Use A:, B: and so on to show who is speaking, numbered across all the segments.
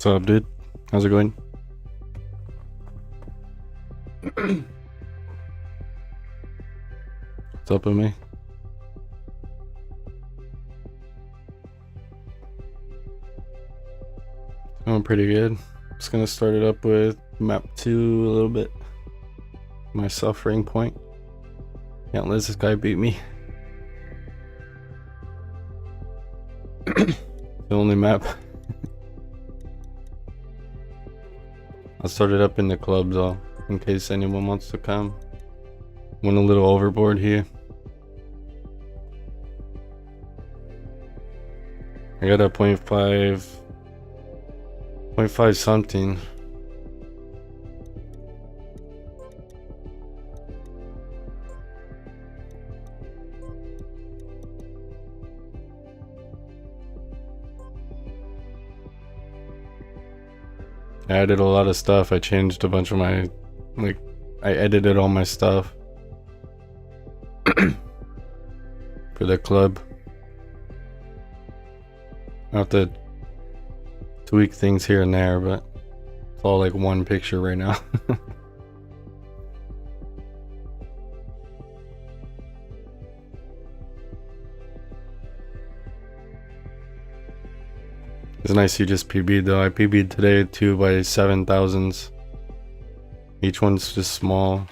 A: What's up, dude? How's it going? What's up with me? Going pretty good. Just gonna start it up with map 2 a little bit. My suffering point. Can't let this guy beat me. The only map. I'll start it up in the club though, in case anyone wants to come. Went a little overboard here. I got a 0.5 something. I added a lot of stuff. I changed a bunch of my, I edited all my stuff for the club. I have to tweak things here and there, but it's all like one picture right now. It's nice you just PB'd though. I PB'd today 2 by 7,000s. Each one's just small.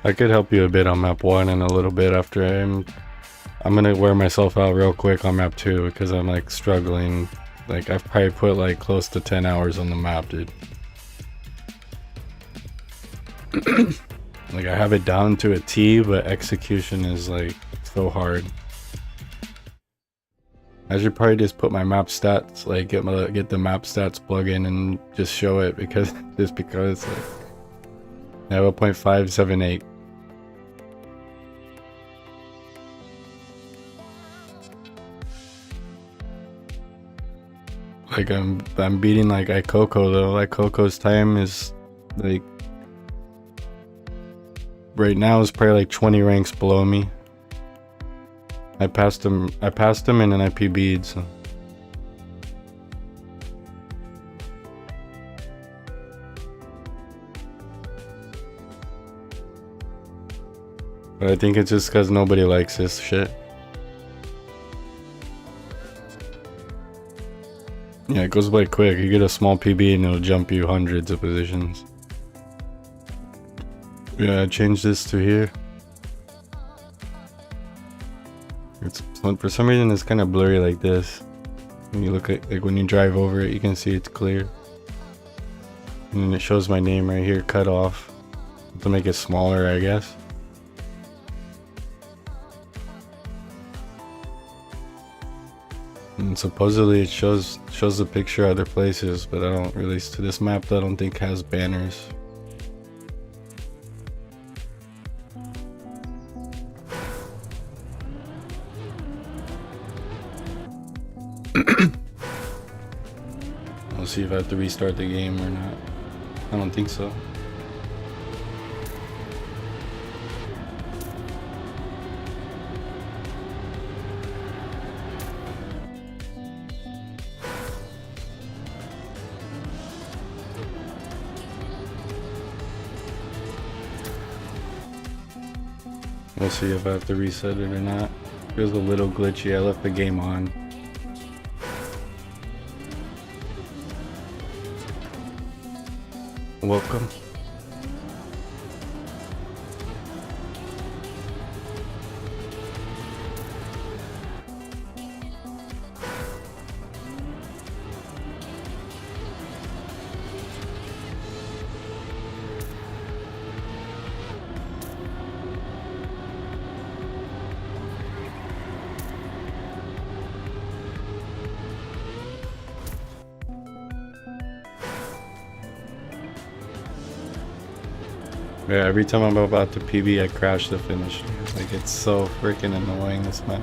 A: I could help you a bit on map 1 and a little bit after I'm gonna wear myself out real quick on map 2 because I'm like struggling. Like I've probably put like close to 10 hours on the map, dude. Like I have it down to a T, but execution is like so hard. I should probably just put my map stats, like get the map stats plugin and just show it because like I have a 0.578. Like I'm beating like Ikoko though. Ikoko's time is like right now is probably like 20 ranks below me. I passed him and then I PB'd, so. But I think it's just because nobody likes this shit. Yeah, it goes by quick. You get a small PB and it'll jump you hundreds of positions. Yeah, I changed this to here. It's for some reason it's kind of blurry like this. When you look at when you drive over it, you can see it's clear. And then it shows my name right here, cut off. To make it smaller, I guess. And supposedly it shows the picture other places, but I don't really, to this map I don't think has banners. I'll see if I have to restart the game or not. I don't think so. We'll see if I have to reset it or not. Feels a little glitchy. I left the game on. Welcome. Yeah, every time I'm about to PB, I crash the finish. Like, it's so freaking annoying, this map.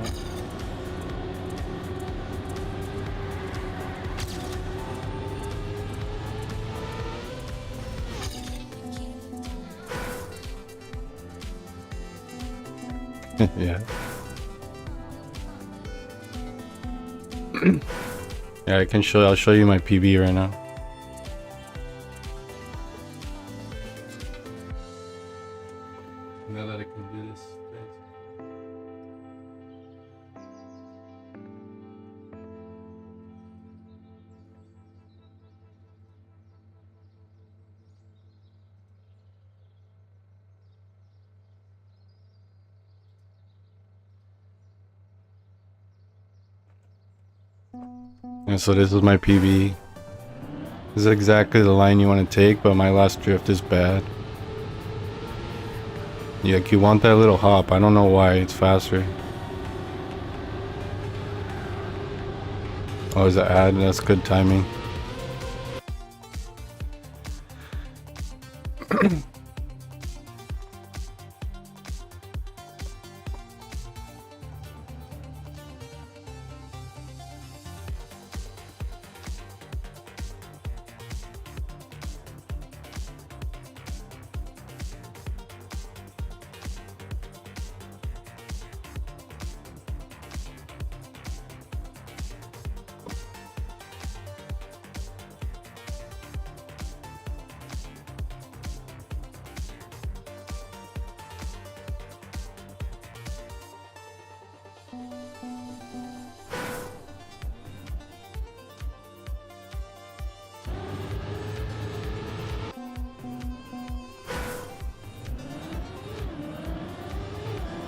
A: Yeah. Yeah, I'll show you my PB right now. Now that I can do this. And so this is my PB. This is exactly the line you want to take, but my last drift is bad. Yeah, like you want that little hop. I don't know why, it's faster. Oh, is that ad? That's good timing.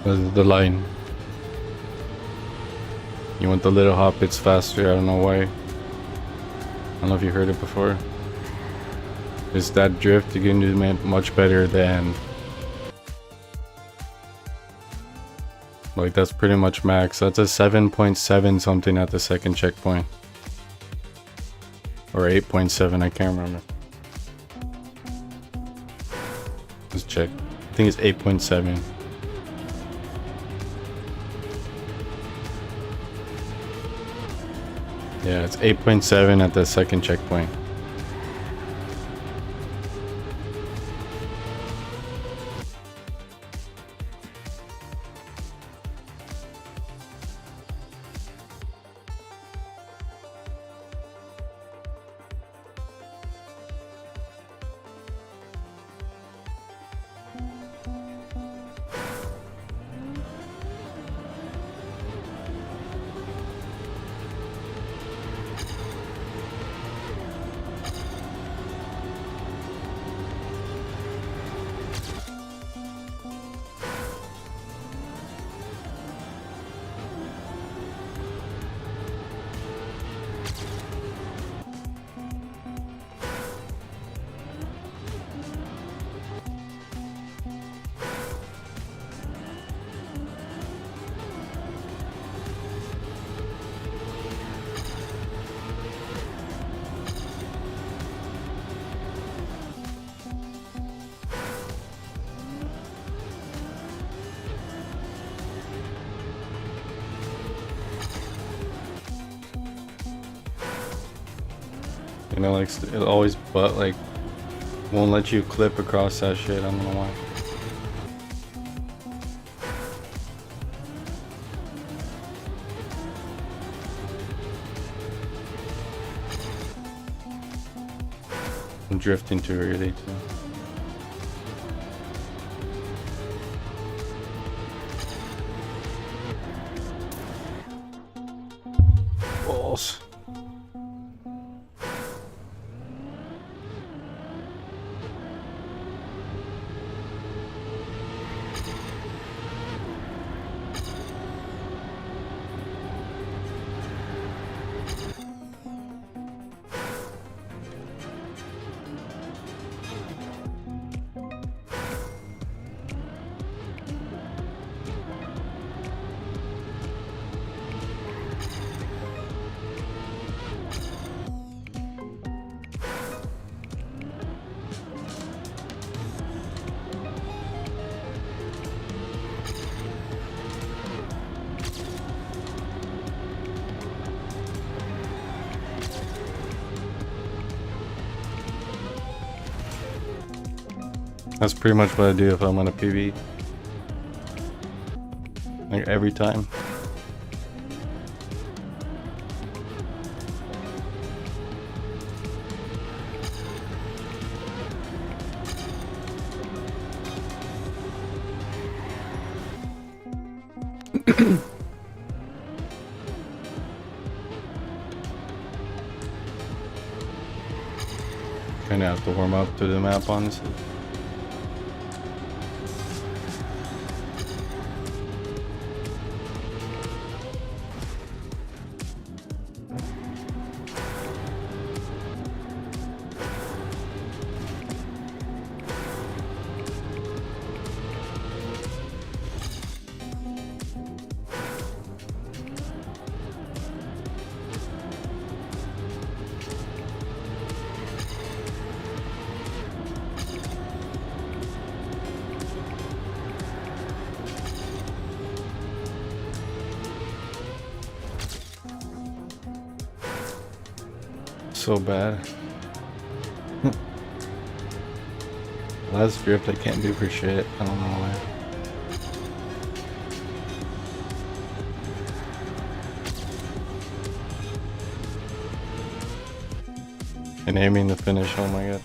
A: This is the line. You want the little hop, it's faster. I don't know why. I don't know if you heard it before. It's that drift, you can do much better than... Like, that's pretty much max. That's a 7.7 something at the second checkpoint. Or 8.7, I can't remember. Let's check. I think it's 8.7. Yeah, it's 8.7 at the second checkpoint. You know, like, it always like won't let you clip across that shit. I don't know why. I'm drifting too early too. Balls. That's pretty much what I do if I'm on a PB. Like every time. Kinda have to warm up to the map, honestly. So bad. Last drift I can't do for shit. I don't know why. And aiming the finish, oh my god.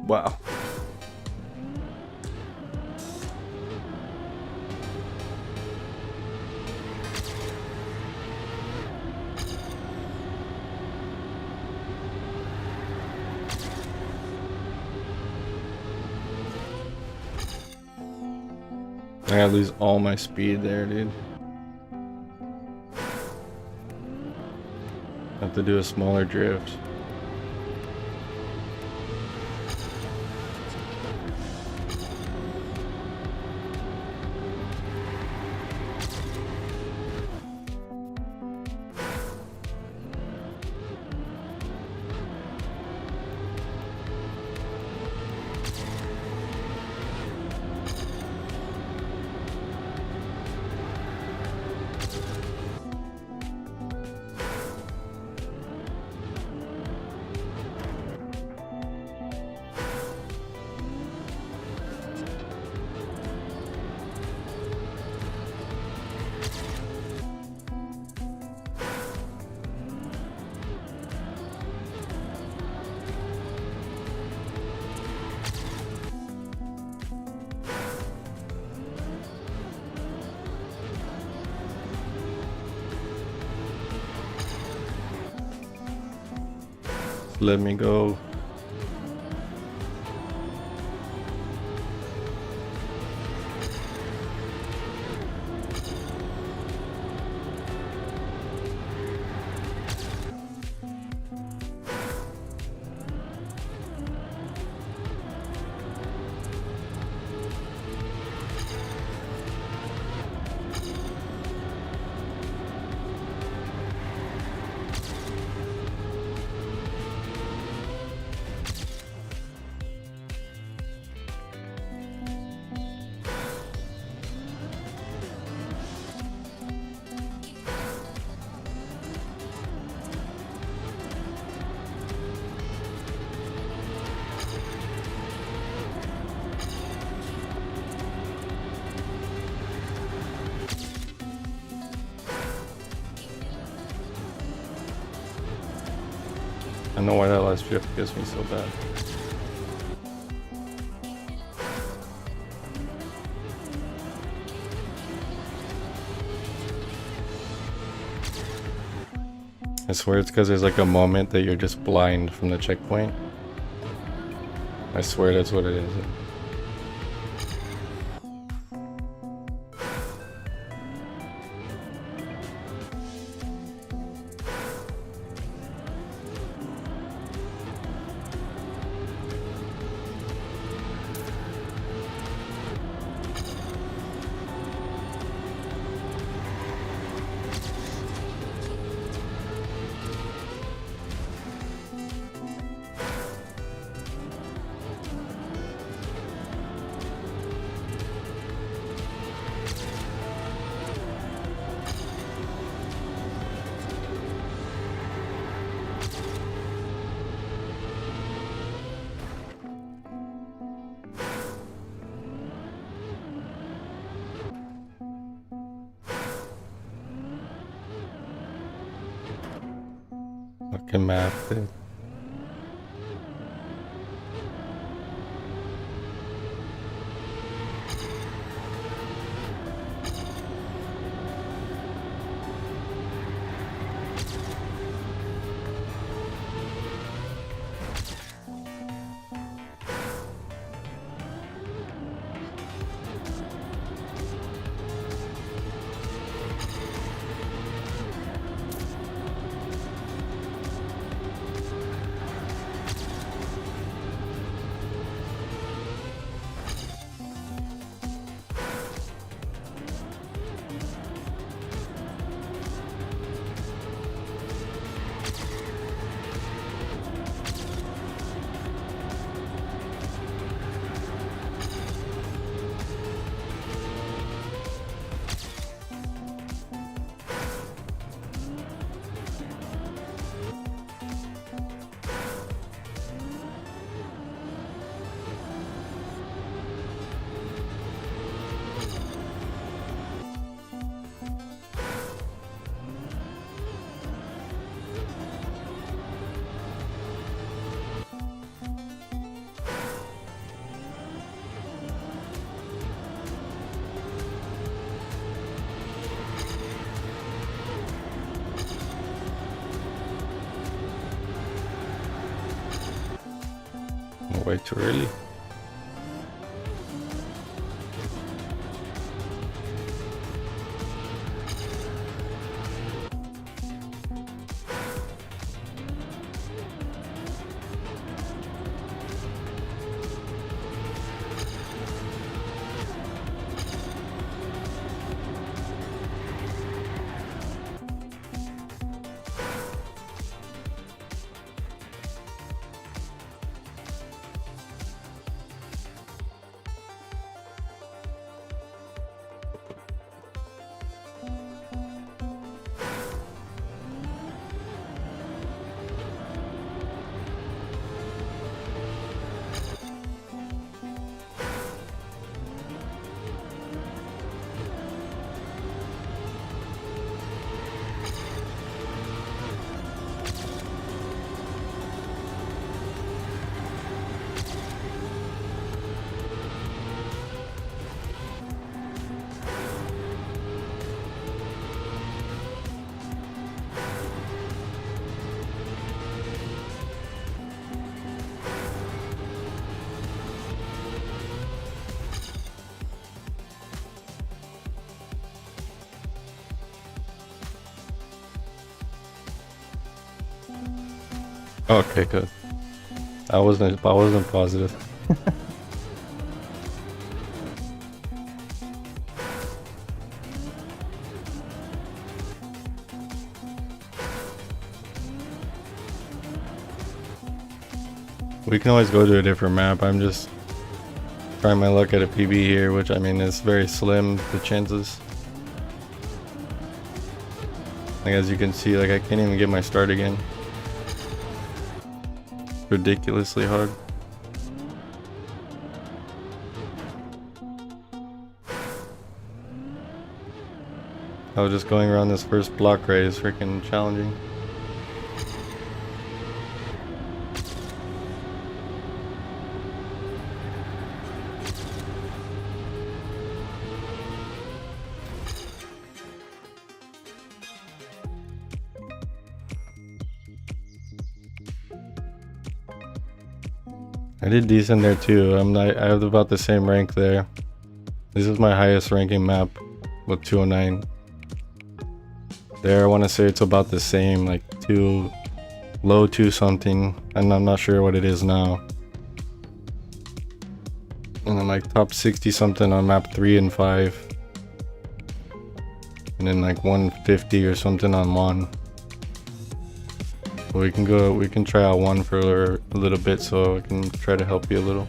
A: Wow. I gotta lose all my speed there, dude. Have to do a smaller drift. Let me go. I know why that last drift gets me so bad. swear it's because there's like a moment that you're just blind from the checkpoint. I swear that's what it is. Fucking map, dude. Way too early. Okay, good. I wasn't positive. We can always go to a different map. I'm just trying my luck at a PB here, which I mean is very slim, the chances. Like as you can see, like I can't even get my start again. Ridiculously hard. I was just going around this first block right is freaking challenging. I did decent there too. I have about the same rank there. This is my highest ranking map with 209. There, I want to say it's about the same, like low 2 something, and I'm not sure what it is now. And then like top 60 something on map 3 and 5. And then like 150 or something on 1. But we can try out 1 for a little bit so I can try to help you a little.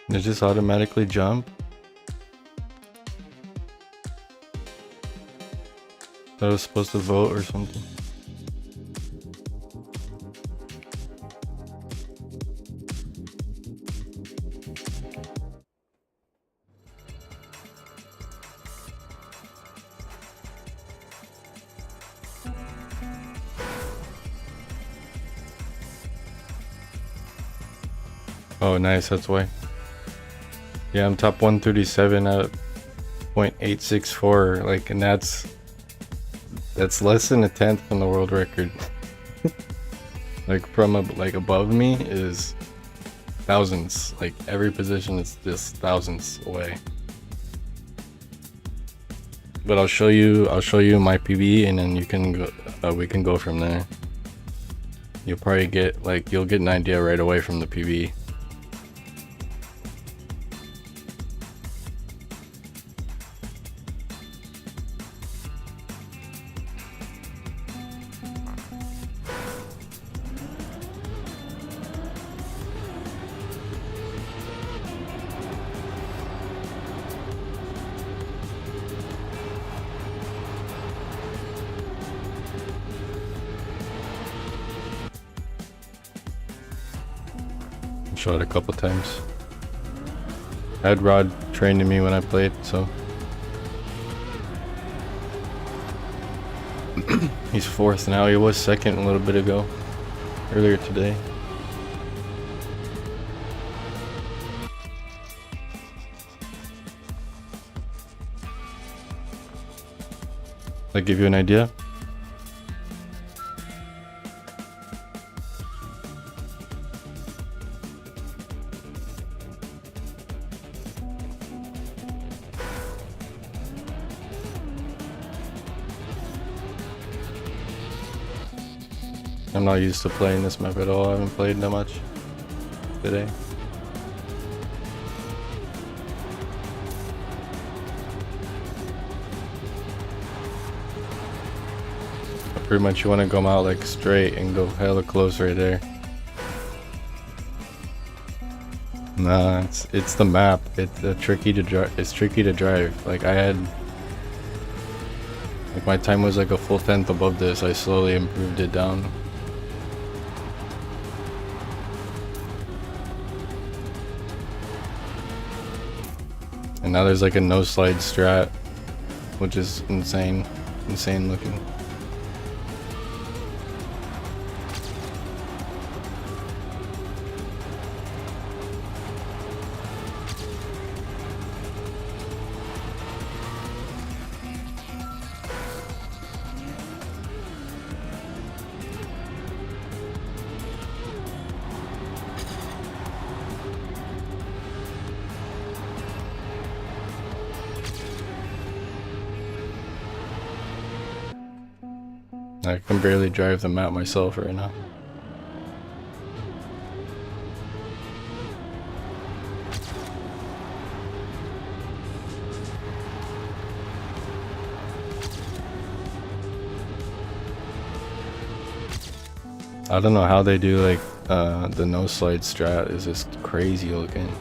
A: It just automatically jump. I was supposed to vote or something. Oh, nice. That's why. Yeah, I'm top 137 at 0.864. Like, and that's less than a tenth from the world record. Like from above me is thousands. Like every position is just thousands away. But I'll show you my PB, and then you can go. We can go from there. You'll probably get you'll get an idea right away from the PB. Shot a couple times. I had Rod training me when I played, so he's 4th now. He was 2nd a little bit ago, earlier today. That give you an idea? I'm not used to playing this map at all. I haven't played that much today. Pretty much you want to come out like straight and go hella close right there. Nah, it's the map. It's tricky to drive. It's tricky to drive. Like my time was like a full tenth above this. I slowly improved it down. And now there's like a no slide strat, which is insane looking. I can barely drive the map myself right now. I don't know how they do like the no slide strat. Is just crazy looking.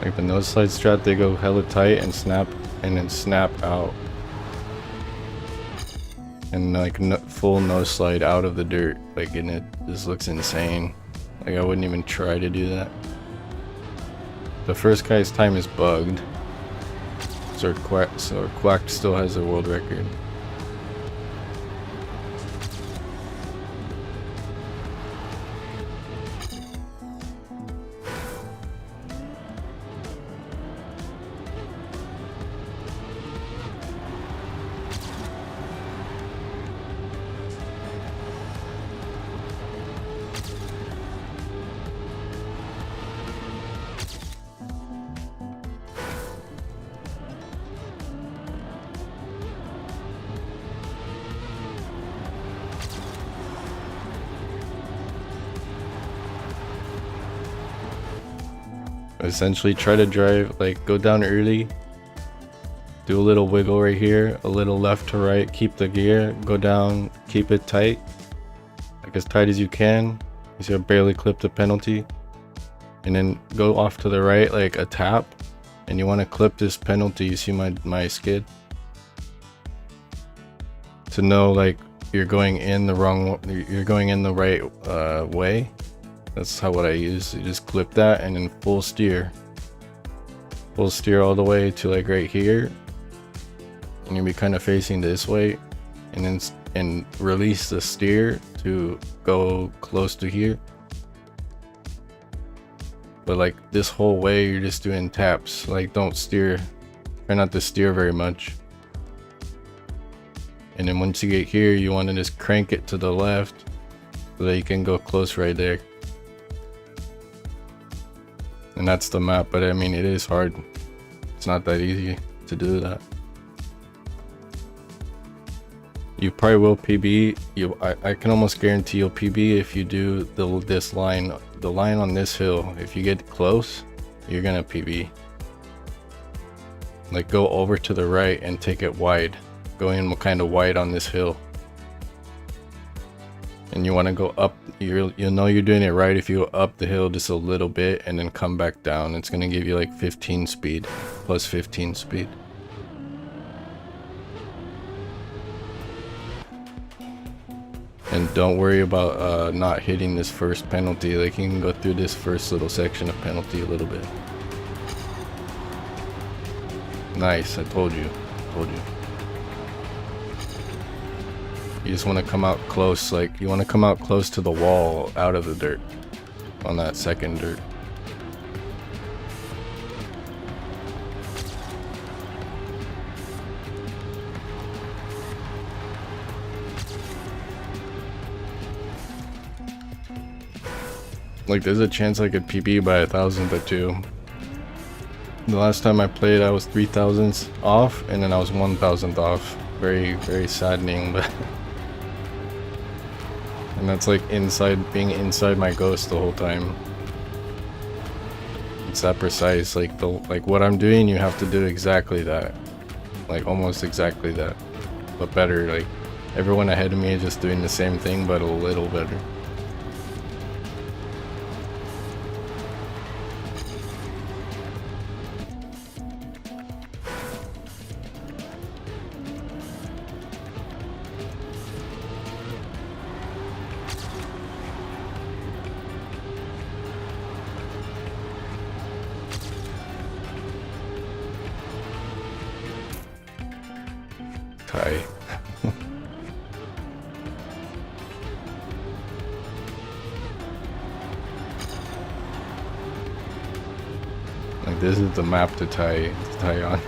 A: Like the nose slide strat, they go hella tight and snap, and then snap out. And like full nose slide out of the dirt. Like, and it just looks insane. Like I wouldn't even try to do that. The first guy's time is bugged. So Quack still has the world record. Essentially try to drive, like go down early, do a little wiggle right here, a little left to right, keep the gear, go down, keep it tight, like as tight as you can. You see I barely clip the penalty, and then go off to the right like a tap, and you want to clip this penalty. You see my skid, to know like you're going in the right way. That's what I use. You just clip that and then full steer all the way to like right here, and you'll be kind of facing this way, and then release the steer to go close to here. But like this whole way you're just doing taps. Like don't steer, try not to steer very much. And then once you get here, you want to just crank it to the left so that you can go close right there. And that's the map, but I mean it is hard. It's not that easy to do that. You probably will PB. I can almost guarantee you'll PB if you do this line, the line on this hill. If you get close, you're gonna PB. Like go over to the right and take it wide. Go in kind of wide on this hill. And you want to go up. You'll know you're doing it right if you go up the hill just a little bit and then come back down. It's gonna give you like 15 speed, plus 15 speed. And don't worry about not hitting this first penalty. Like you can go through this first little section of penalty a little bit. Nice, I told you. You just want to come out close, like you want to come out close to the wall out of the dirt on that second dirt. Like there's a chance I could PB by 1,000, but 2. The last time I played I was 3,000ths off, and then I was 1,000th off. Very, very saddening, but and that's like being inside my ghost the whole time. It's that precise. Like what I'm doing, you have to do exactly that. Like almost exactly that, but better. Like everyone ahead of me is just doing the same thing, but a little better. Tie. Like this is the map to tie on.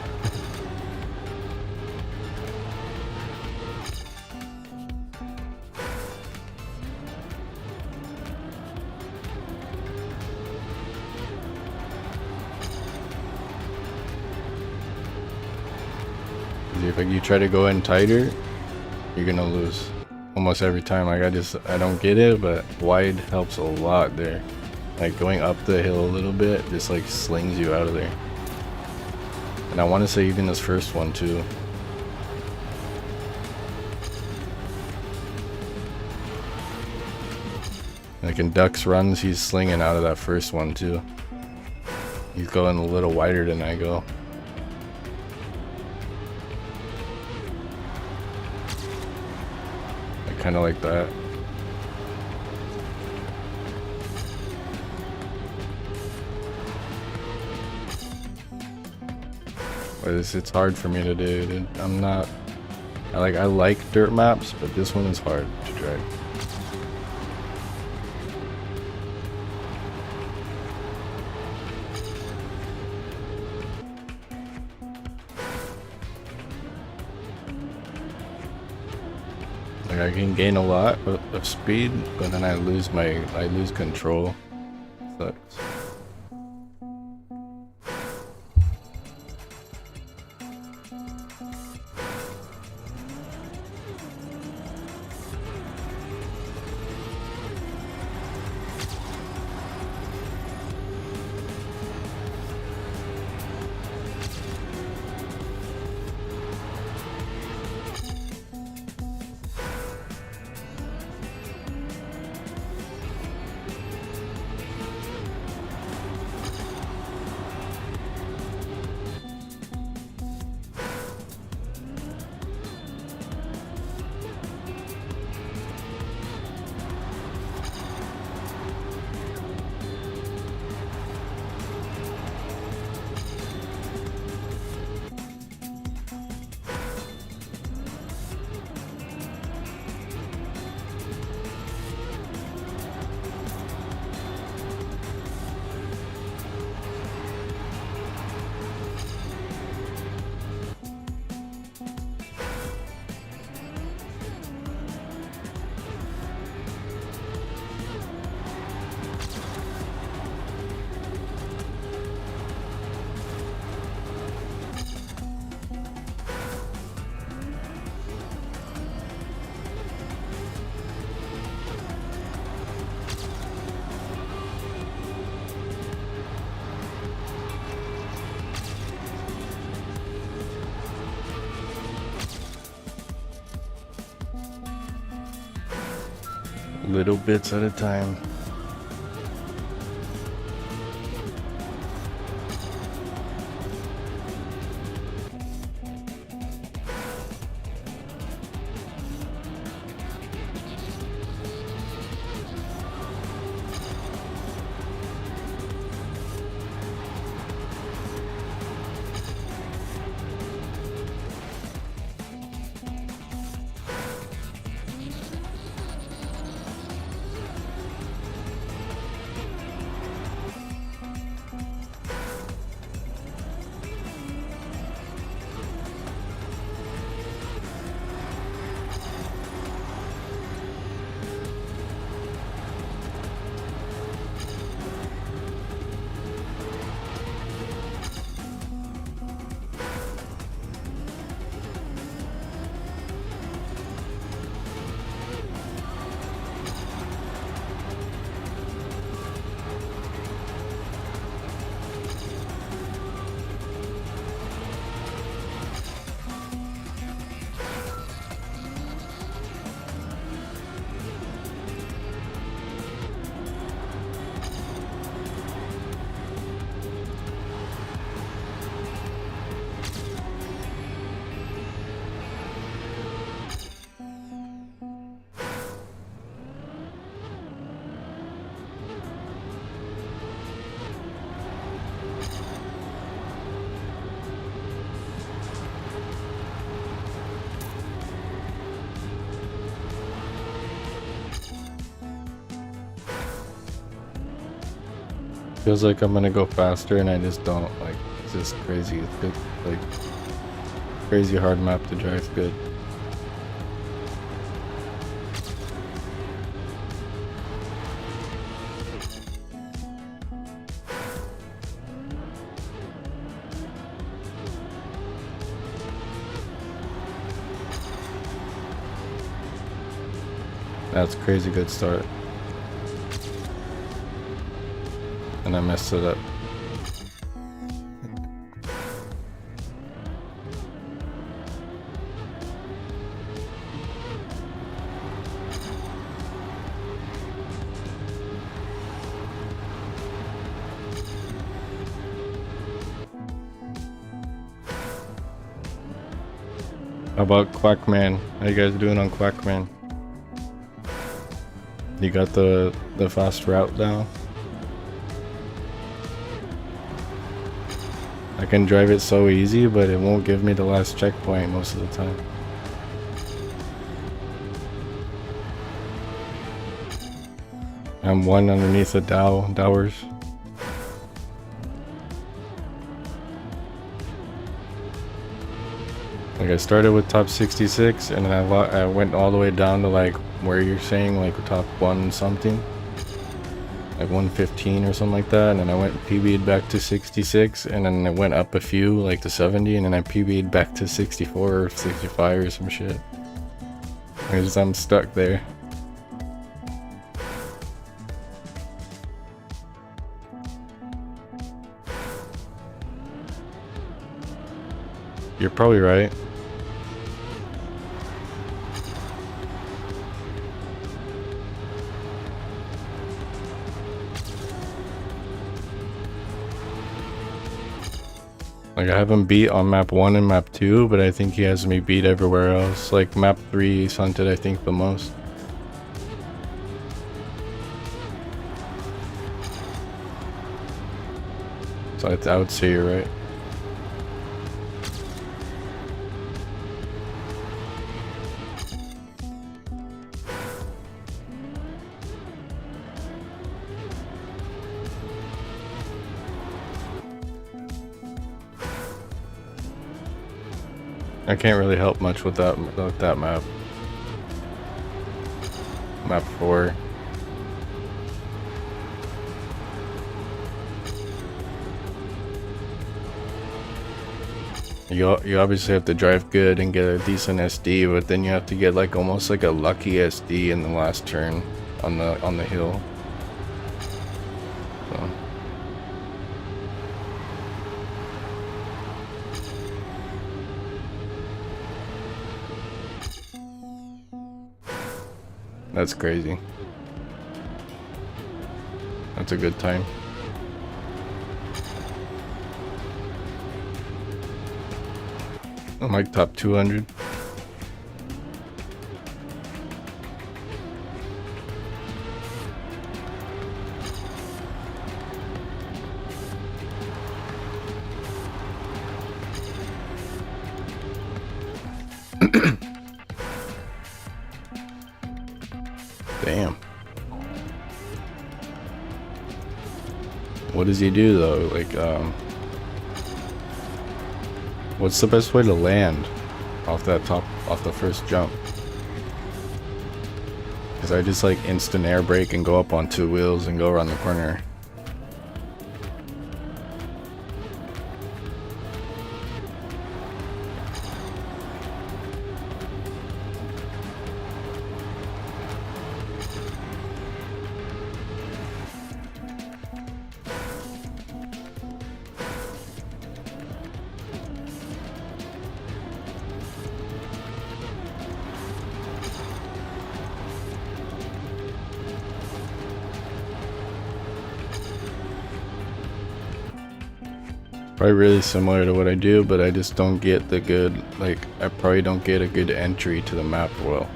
A: If you try to go in tighter, you're gonna lose almost every time. Like I don't get it, but wide helps a lot there. Like going up the hill a little bit just like slings you out of there. And I want to say even this first one too. Like in Duck's runs, he's slinging out of that first one too. He's going a little wider than I go. I kind of like that. But it's hard for me to do, dude. I'm not... I like dirt maps, but this one is hard to drag. Like I can gain a lot of speed, but then I lose control. Sucks. Little bits at a time. Feels like I'm gonna go faster and I just don't. Like, it's just crazy. It's good, like, crazy hard map to drive good. That's a crazy good start. And I messed it up. How about Quackman? How you guys doing on Quackman? You got the fast route down? I can drive it so easy, but it won't give me the last checkpoint most of the time. I'm one underneath the dowers. Like I started with top 66 and then I went all the way down to like where you're saying like top 1 something. Like 115 or something like that, and then I went PB'd back to 66, and then it went up a few like to 70, and then I PB'd back to 64 or 65 or some shit. I'm stuck there. You're probably right. Like I have him beat on map 1 and map 2, but I think he has me beat everywhere else. Like map 3 he's hunted I think the most. So I would say you're right. I can't really help much with that map. Map 4. You obviously have to drive good and get a decent SD, but then you have to get like almost like a lucky SD in the last turn on the hill. So. That's crazy. That's a good time. I'm like top 200. Damn. What does he do though? Like, what's the best way to land off the first jump? Because I just like instant air brake and go up on 2 wheels and go around the corner. Probably really similar to what I do, but I just don't get the good, like, I probably don't get a good entry to the map well.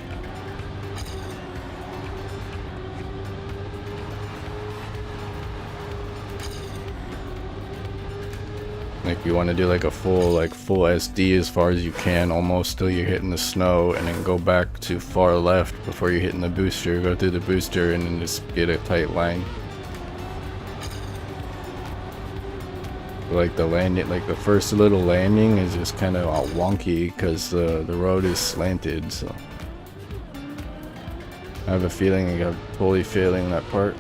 A: Like you want to do like a full SD as far as you can, almost till you're hitting the snow, and then go back to far left before you're hitting the booster, go through the booster and then just get a tight line. Like the landing, like the first little landing is just kind of wonky because the road is slanted, so I have a feeling I'm totally failing that part.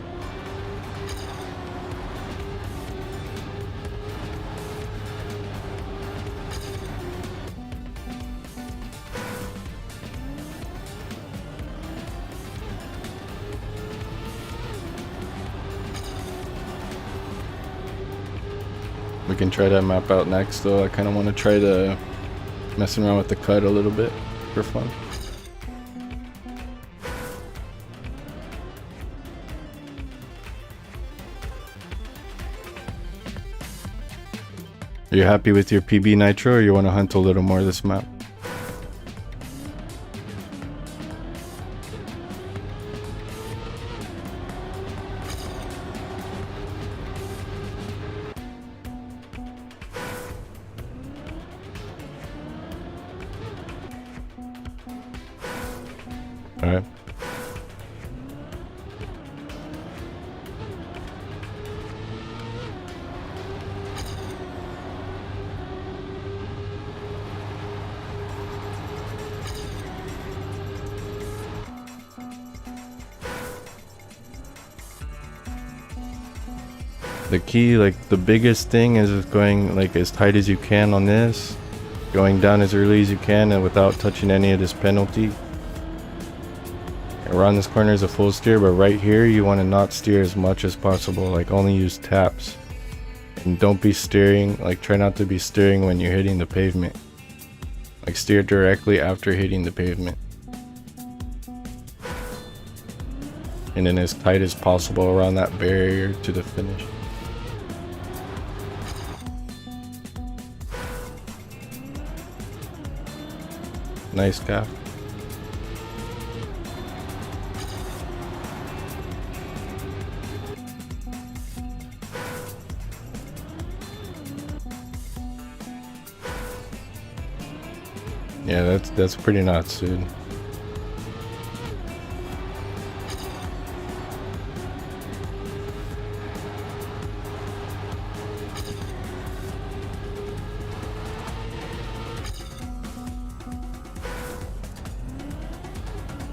A: We can try that map out next, though. I kind of want to try to messing around with the cut a little bit for fun. Are you happy with your PB Nitro, or you want to hunt a little more this map? All right. The key, like the biggest thing is going like as tight as you can on this, going down as early as you can and without touching any of this penalty. Around this corner is a full steer, but right here you want to not steer as much as possible, like only use taps. And don't be steering, like try not to be steering when you're hitting the pavement. Like steer directly after hitting the pavement. And then as tight as possible around that barrier to the finish. Nice calf. Yeah, that's pretty nuts, dude.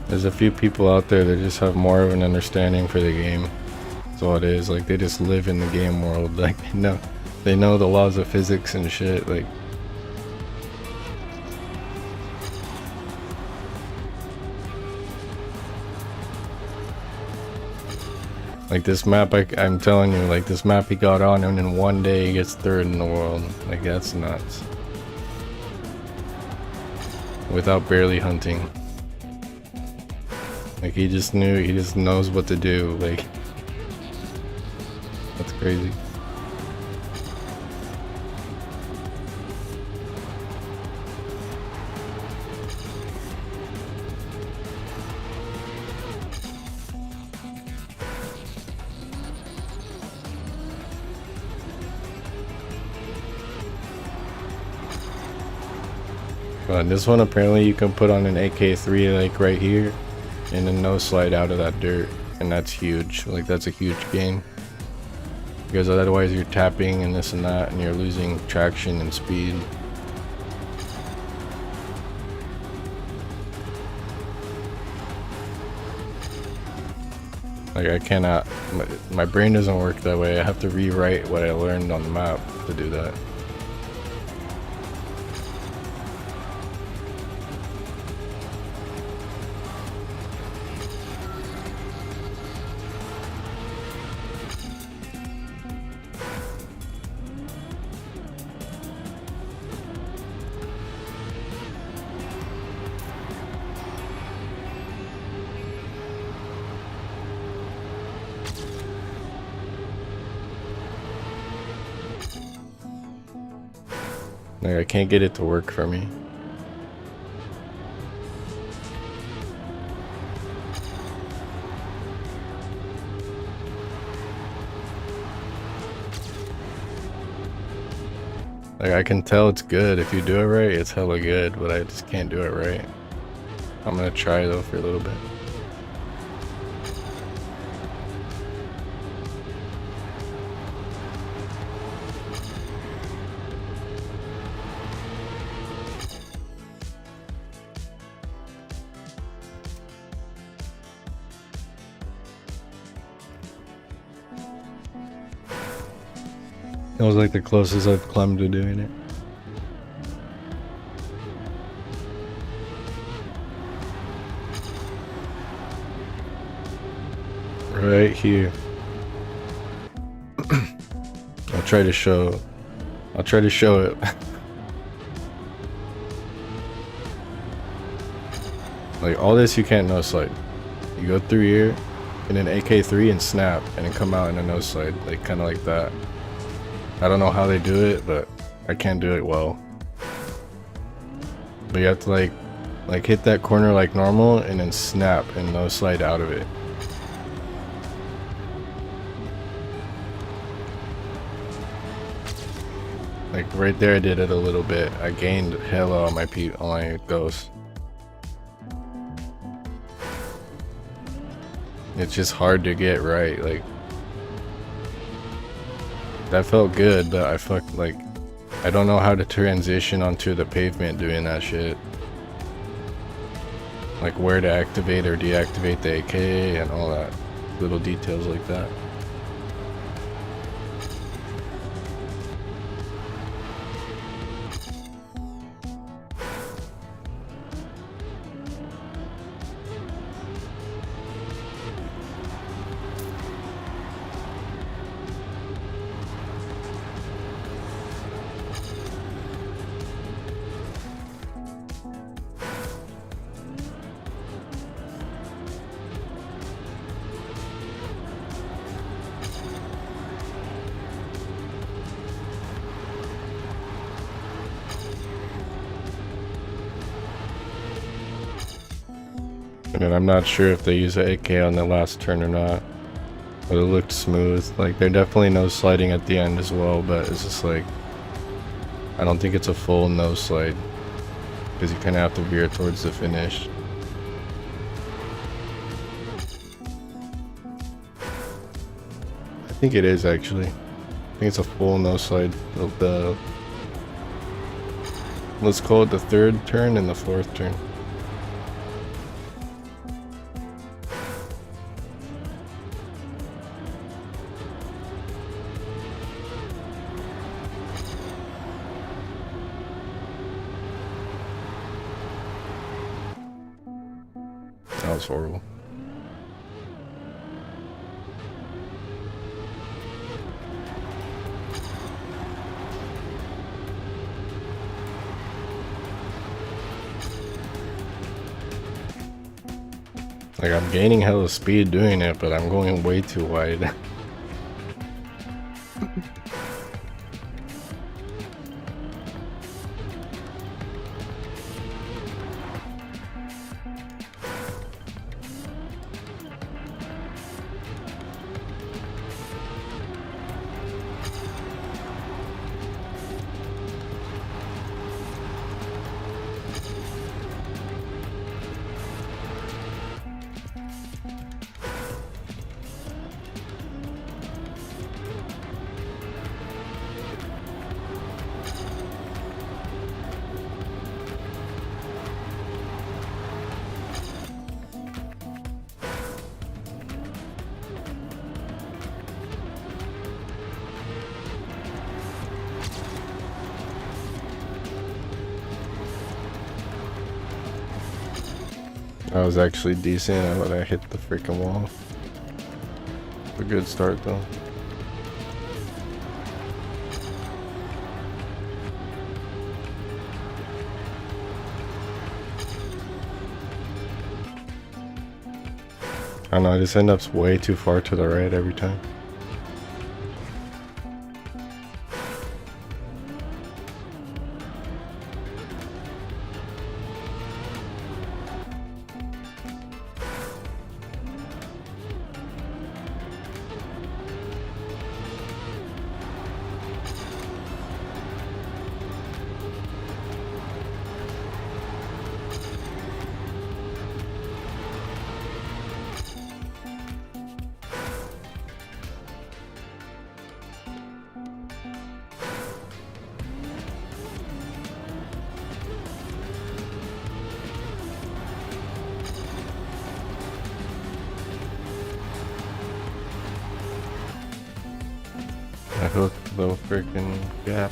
A: There's a few people out there that just have more of an understanding for the game. That's all it is. Like they just live in the game world. Like they know the laws of physics and shit. Like this map, I'm telling you, like this map he got on and in one day he gets third in the world. Like that's nuts. Without barely hunting. Like he just knows what to do. Like that's crazy. This one apparently you can put on an AK3 like right here and then no slide out of that dirt, and that's huge. Like that's a huge gain because otherwise you're tapping and this and that and you're losing traction and speed. Like I cannot, my brain doesn't work that way. I have to rewrite what I learned on the map to do that. Like I can't get it to work for me. Like I can tell it's good. If you do it right, it's hella good, but I just can't do it right. I'm gonna try though for a little bit. That was like the closest I've climbed to doing it. Right here. I'll try to show it. Like all this you can't no slide. You go through here and then AK3 and snap and then come out in a no slide, like kind of like that. I don't know how they do it, but I can't do it well. But you have to like hit that corner like normal and then snap and no slide out of it. Like right there I did it a little bit. I gained hella on my ghost. It's just hard to get right. Like, that felt good, but I don't know how to transition onto the pavement doing that shit. Like where to activate or deactivate the AK and all that. Little details like that. And then I'm not sure if they use an AK on the last turn or not. But it looked smooth. Like, there definitely no sliding at the end as well, but it's just like, I don't think it's a full no slide. Because you kind of have to veer towards the finish. I think it is actually. I think it's a full no slide of the, let's call it the third turn and the fourth turn. That was horrible. Like, I'm gaining hella speed doing it, but I'm going way too wide. That was actually decent, but I hit the freaking wall. A good start though. I don't know, I just end up way too far to the right every time. I hooked the freaking gap.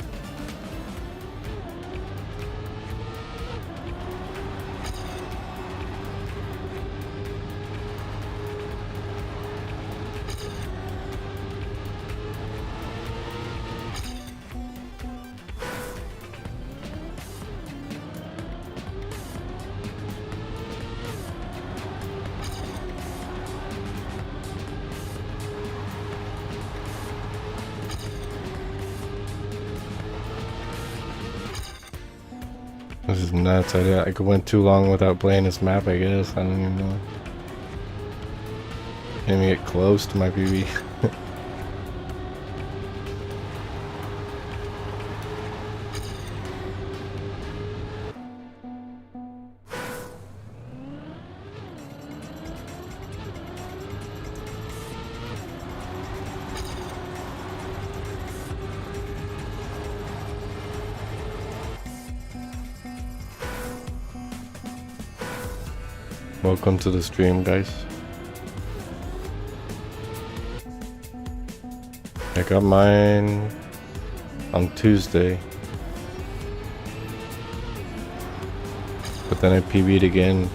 A: This is nuts. I went too long without playing this map, I guess. I don't even know. Can't even get close to my PB. Welcome to the stream, guys. I got mine on Tuesday, but then I PB'd again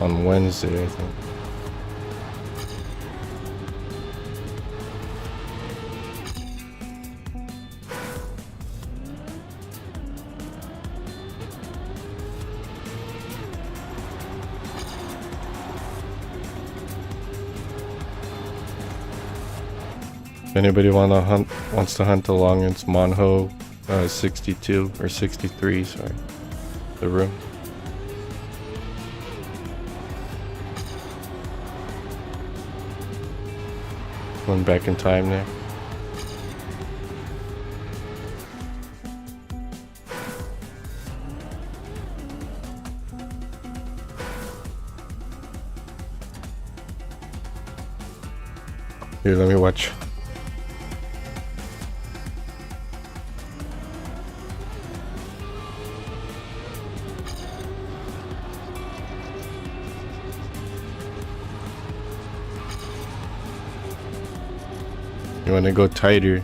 A: on Wednesday, I think. If anybody wants to hunt along, it's Monho 62 or 63, sorry, the room. Going back in time there. Here, let me watch. You want to go tighter.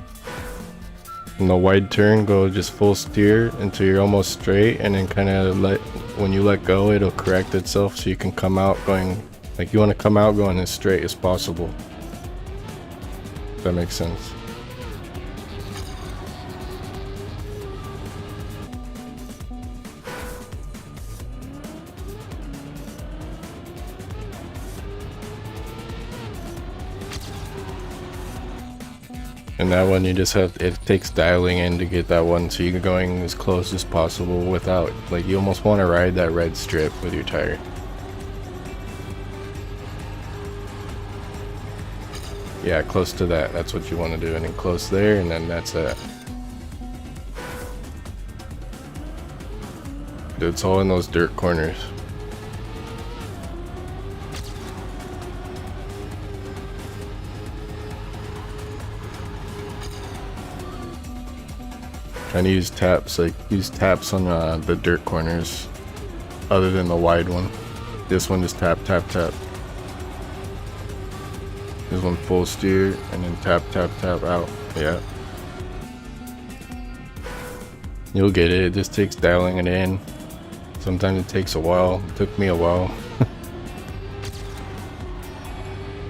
A: In the wide turn, go just full steer until you're almost straight, and then kind of when you let go, it'll correct itself so you can come out going, like you want to come out going as straight as possible. If that makes sense. And that one, you just have, it takes dialing in to get that one so you're going as close as possible without, like, you almost want to ride that red strip with your tire. Yeah, close to that, that's what you want to do, and then close there, and then that's it. It's all in those dirt corners. Trying to use taps, like use taps on the dirt corners other than the wide one. This one just tap, tap, tap. This one full steer and then tap, tap, tap out. Yeah. You'll get it. It just takes dialing it in. Sometimes it takes a while. It took me a while.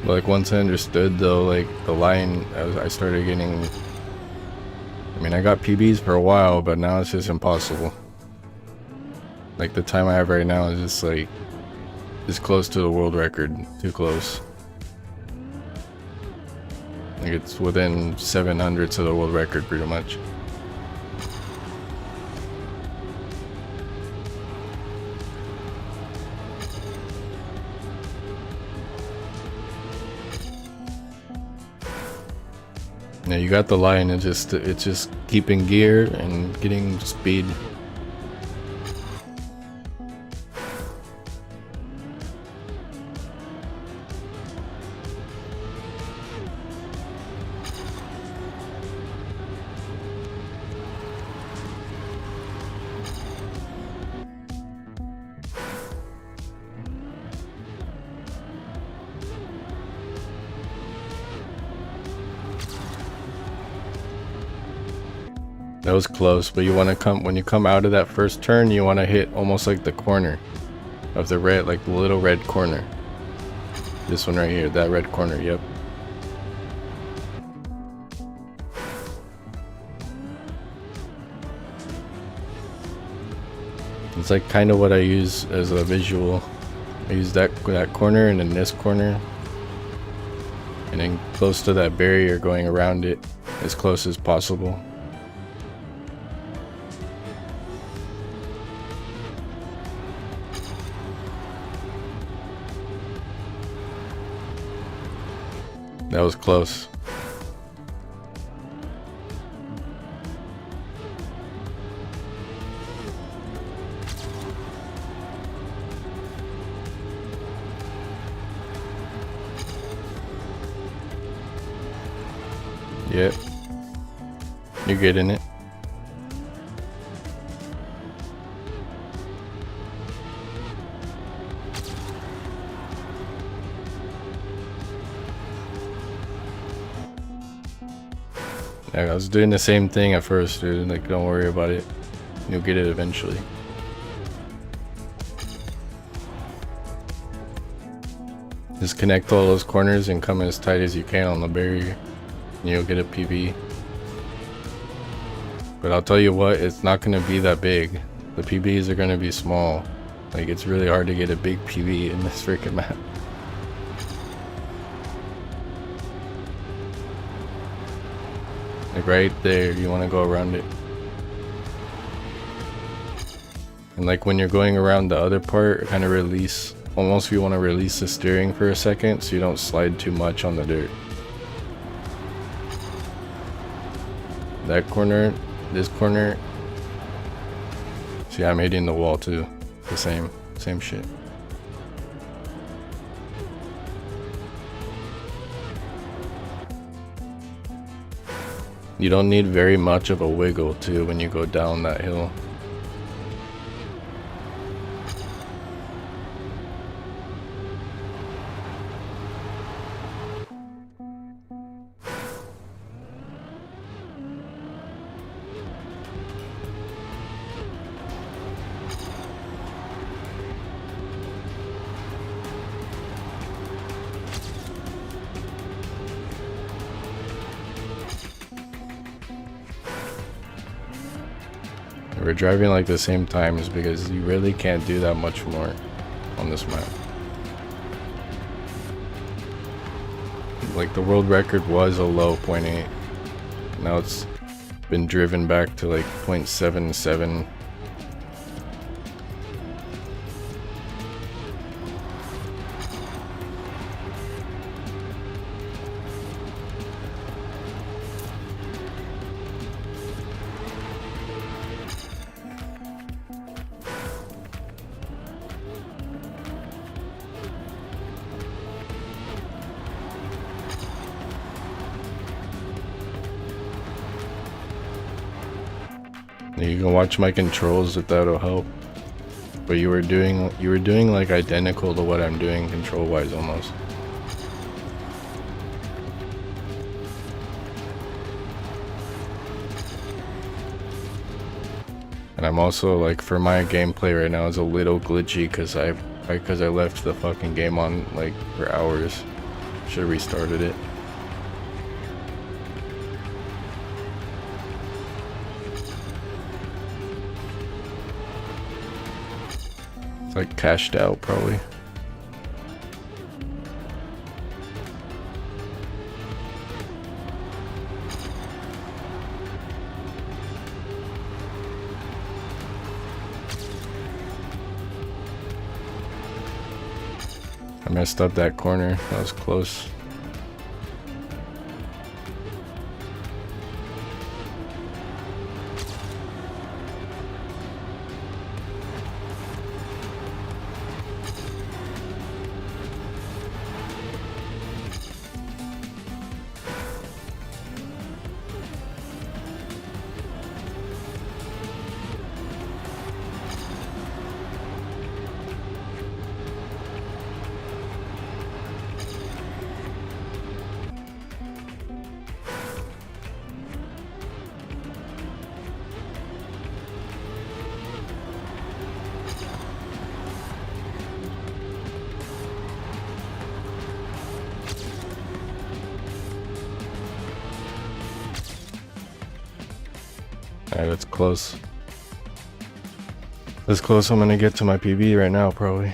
A: But like once I understood though, like the line, I started getting, I mean, I got PBs for a while, but now it's just impossible. Like the time I have right now is just like, it's close to the world record. Too close. Like it's within 700 to the world record pretty much. Yeah, you got the line, it's just keeping gear and getting speed. That was close, but you want to come, when you come out of that first turn, you want to hit almost like the corner of the red, like the little red corner. This one right here, that red corner, yep. It's like kind of what I use as a visual. I use that corner and then this corner. And then close to that barrier, going around it as close as possible. That was close. Yep. You're getting it. I was doing the same thing at first, dude. Like, don't worry about it. You'll get it eventually. Just connect all those corners and come as tight as you can on the barrier, and you'll get a PB. But I'll tell you what, it's not going to be that big. The PBs are going to be small. Like, it's really hard to get a big PB in this freaking map. Like right there, you want to go around it. And like when you're going around the other part, kind of release. Almost you want to release the steering for a second so you don't slide too much on the dirt. That corner, this corner. See, I'm hitting the wall too. The same shit. You don't need very much of a wiggle too when you go down that hill. We're driving like the same times because you really can't do that much more on this map. Like the world record was a low 0.8. Now it's been driven back to like 0.77. You can watch my controls if that'll help. But you were doing like identical to what I'm doing control wise almost. And I'm also like, for my gameplay right now is a little glitchy because I left the fucking game on like for hours. Should have restarted it. It's like cashed out probably. I messed up that corner. That was close. Alright, that's close. That's close. I'm gonna get to my PB right now, probably.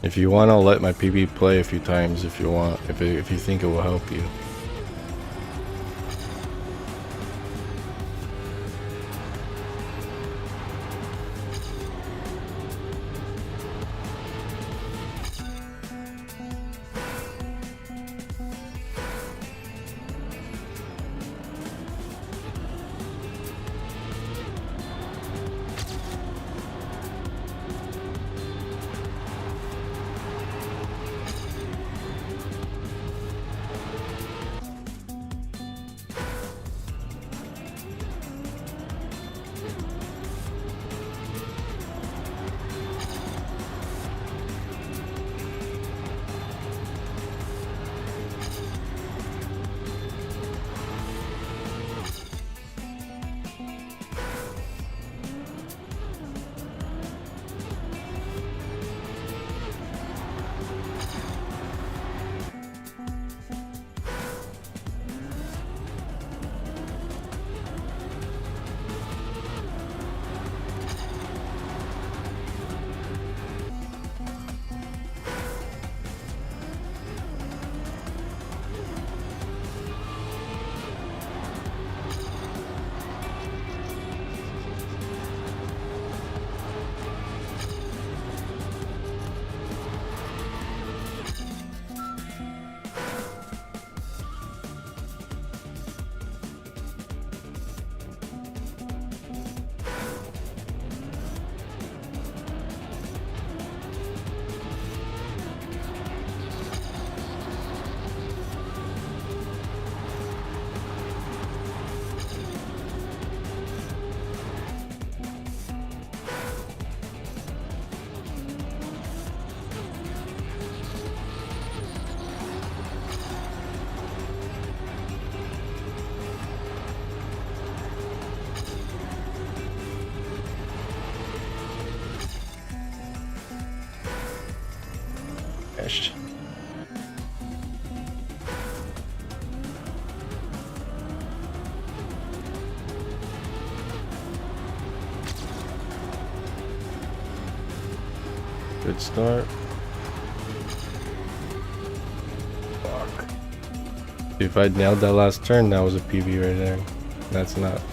A: If you want, I'll let my PB play a few times if you want, if you think it will help you. Good start. Fuck. If I nailed that last turn, that was a PB right there. That's nuts.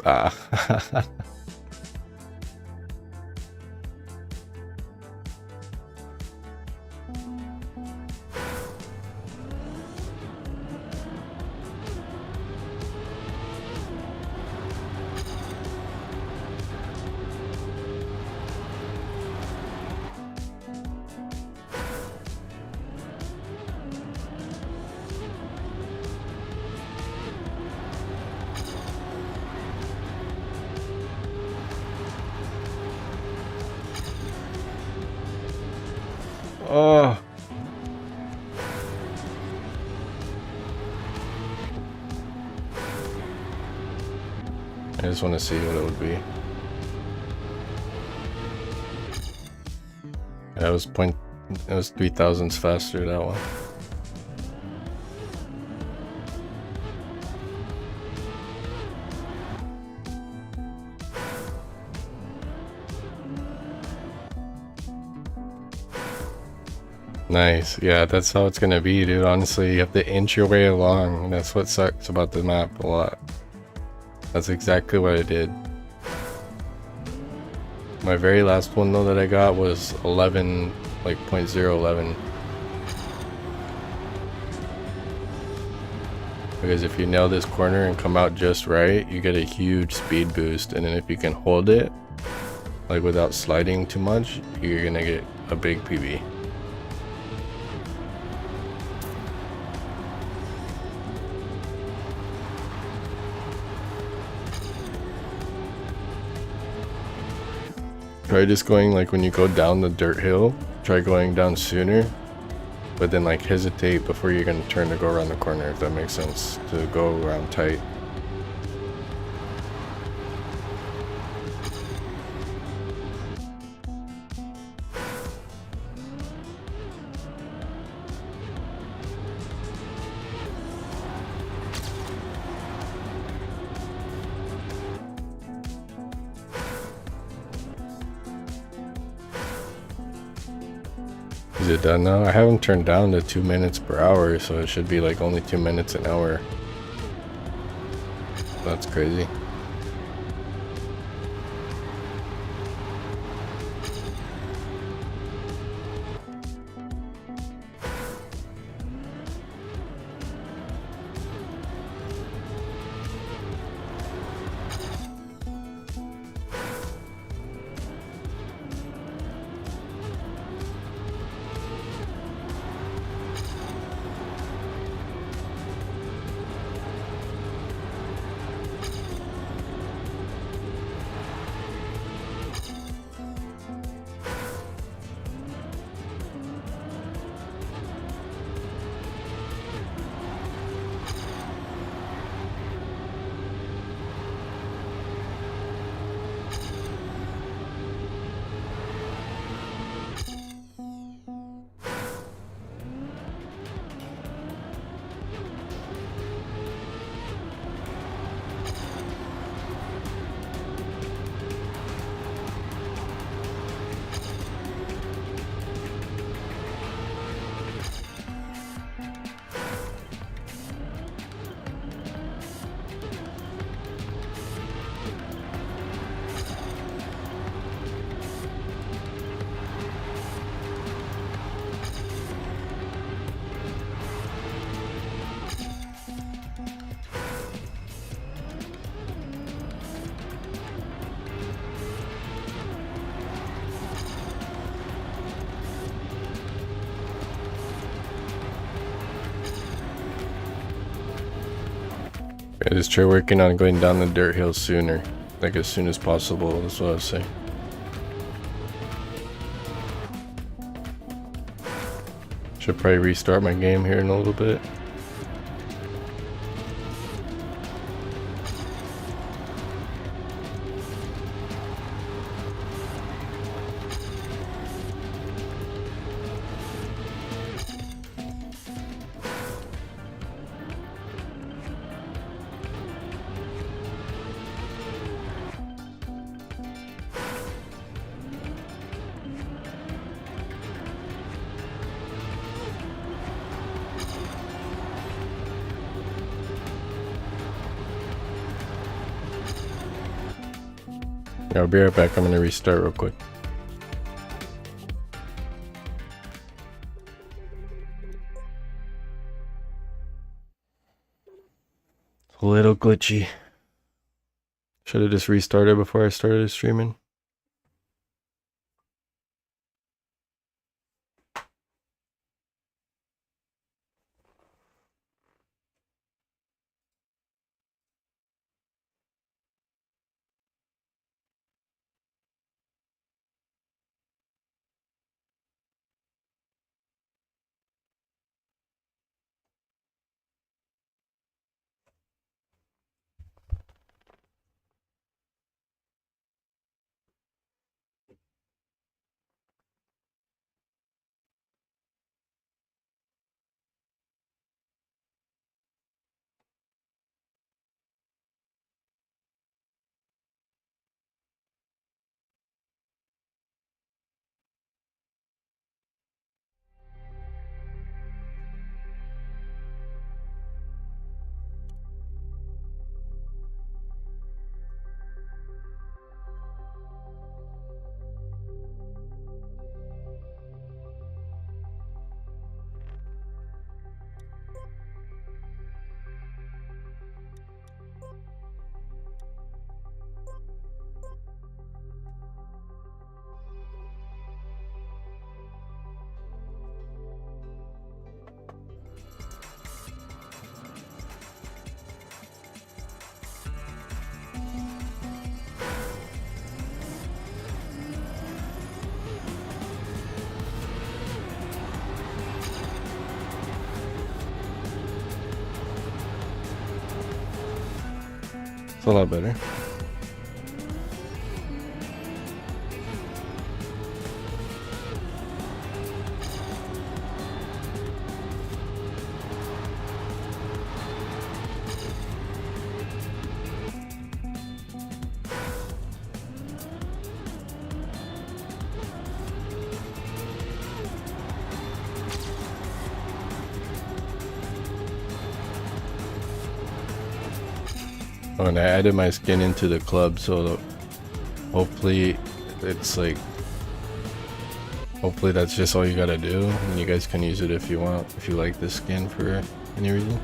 A: Ah. Oh. I just want to see what it would be. That was it was 3 thousandths faster, that one. Nice. Yeah, that's how it's gonna be, dude. Honestly, you have to inch your way along. That's what sucks about the map a lot. That's exactly what I did. My very last one though that I got was 11, like 0.011. Because if you nail this corner and come out just right, you get a huge speed boost, and then if you can hold it, like without sliding too much, you're gonna get a big PB. Try just going like when you go down the dirt hill, try going down sooner, but then like hesitate before you're gonna turn to go around the corner, if that makes sense, to go around tight. Is it done now? I haven't turned down to 2 minutes per hour, so it should be like only 2 minutes an hour. That's crazy. I just try working on going down the dirt hill sooner, like as soon as possible, that's what I was saying. Should probably restart my game here in a little bit. Yeah, I'll be right back. I'm gonna restart real quick. It's a little glitchy. Should have just restarted before I started streaming. It's a lot better. Oh, and I added my skin into the club, so hopefully it's like, hopefully that's just all you gotta do, and you guys can use it if you want, if you like this skin for any reason.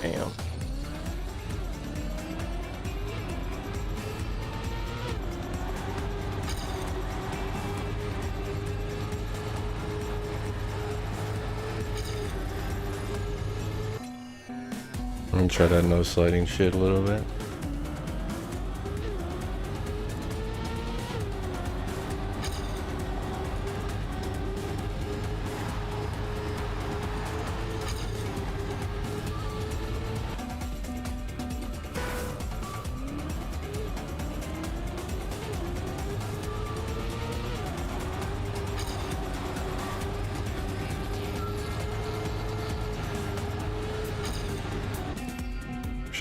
A: Damn. I'm gonna try that no sliding shit a little bit.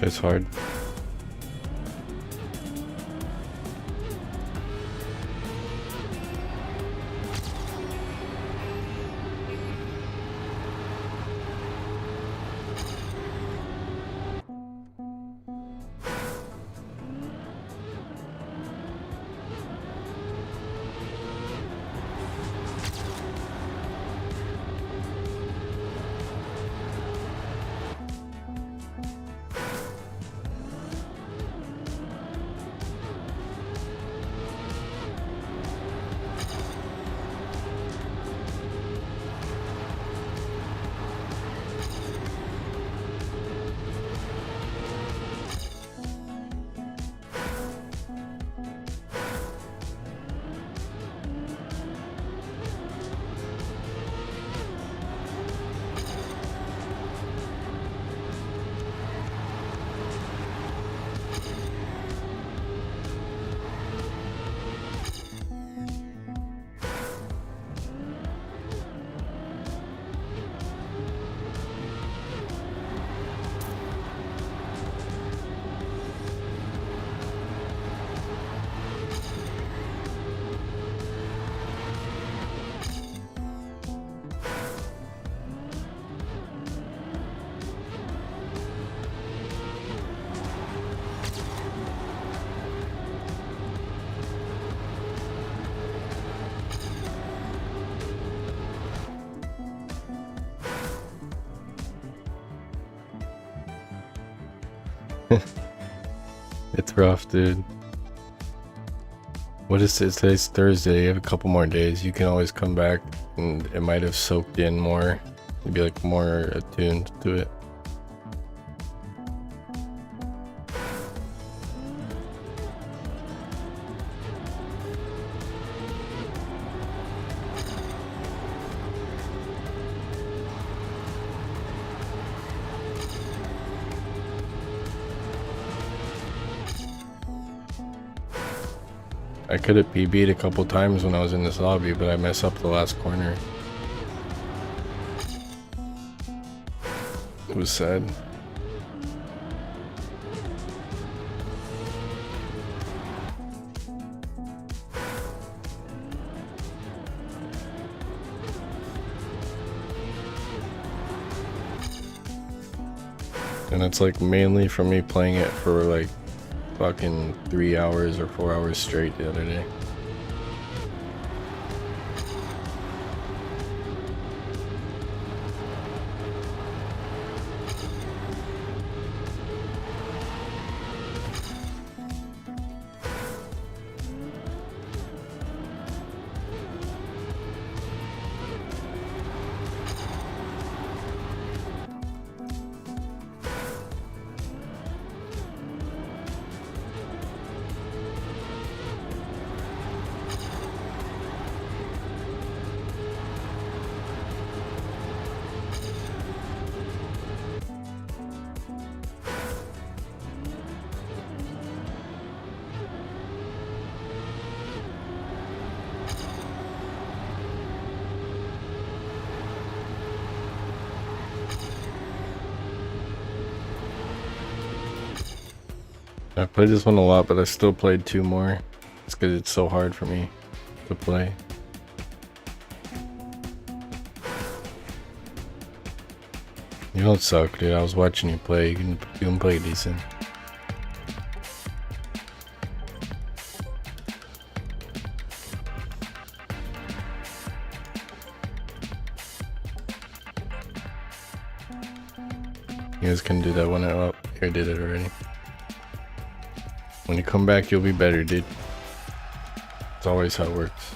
A: Shit's hard. It's rough, dude. What is it? Today's Thursday. You have a couple more days. You can always come back and it might have soaked in more. You'd be like more attuned to it. I could have PB'd a couple times when I was in this lobby, but I messed up the last corner. It was sad. And it's like mainly from me playing it for like fucking 3 hours or 4 hours straight the other day. I played this one a lot, but I still played 2 more. It's because it's so hard for me to play. You don't suck, dude. I was watching you play. You can play decent. You guys can do that one. Oh, I did it already. When you come back, you'll be better, dude. It's always how it works.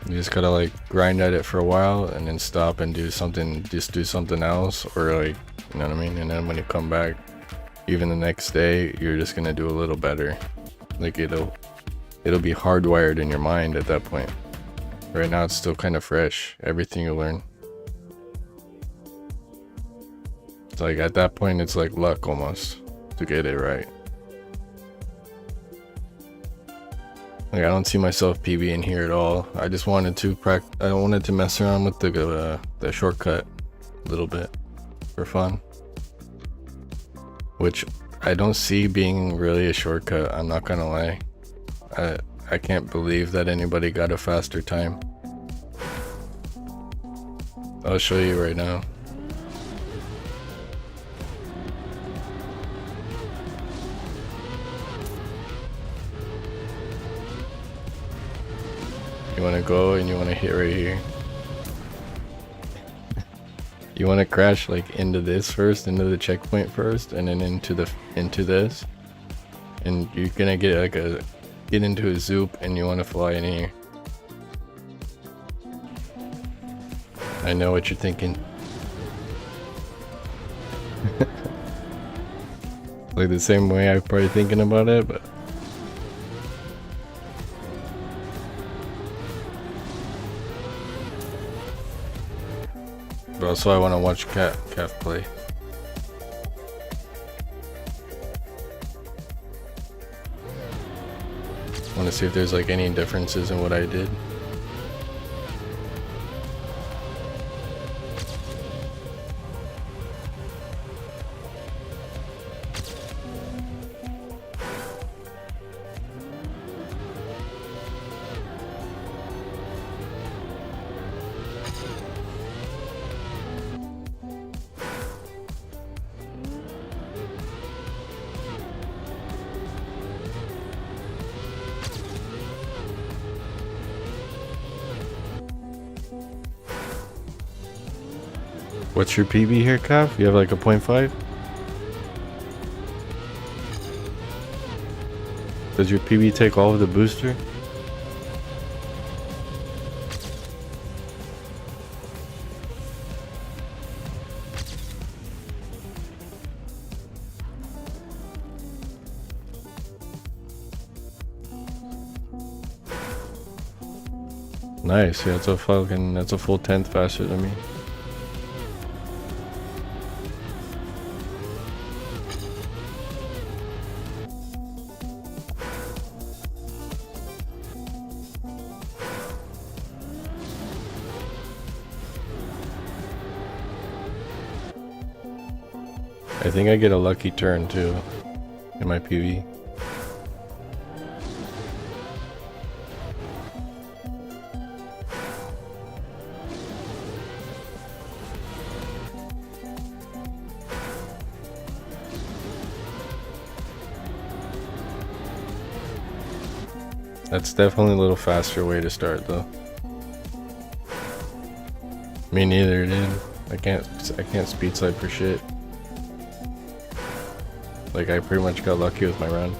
A: You just gotta like grind at it for a while and then stop and do something, just do something else, or like, you know what I mean? And then when you come back, even the next day, you're just gonna do a little better. Like it'll be hardwired in your mind at that point. Right now it's still kind of fresh, everything you learn. It's like at that point it's like luck almost to get it right. Like I don't see myself PBing here at all. I just wanted to I wanted to mess around with the shortcut a little bit for fun. which I don't see being really a shortcut. I'm not gonna lie. I can't believe that anybody got a faster time. I'll show you right now. You want to go and you want to hit right here. You want to crash like into this first, into the checkpoint first, and then into this, and you're gonna get like get into a zoop, and you want to fly in here. I know what you're thinking. Like the same way I'm probably thinking about it, but also I want to watch Calf play. I want to see if there's like any differences in what I did. What's your PB here, Calf? You have like a 0.5? Does your PB take all of the booster? Nice, yeah, that's a full 10th faster than me. I think I get a lucky turn too in my PV. That's definitely a little faster way to start though. Me neither, dude. I can't speed slide for shit. Like I pretty much got lucky with my run.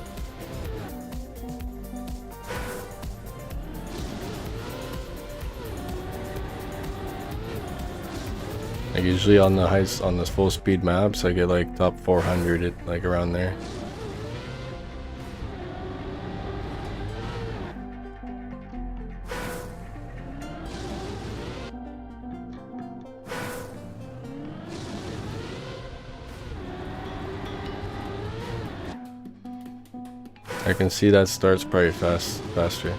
A: Like usually on the full speed maps, I get like top 400, like around there. I can see that starts probably faster.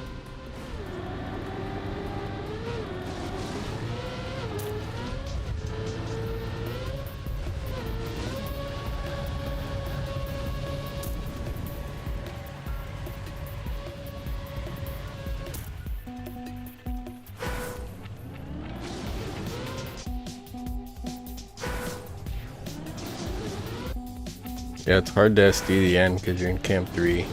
A: Yeah, it's hard to SD the end because you're in camp 3.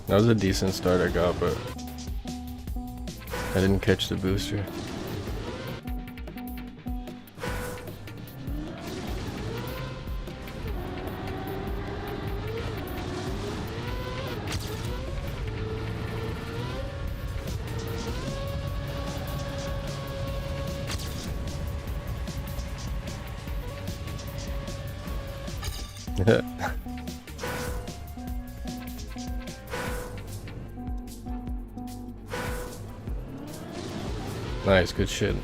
A: That was a decent start I got, but I didn't catch the booster. Nice, good shit.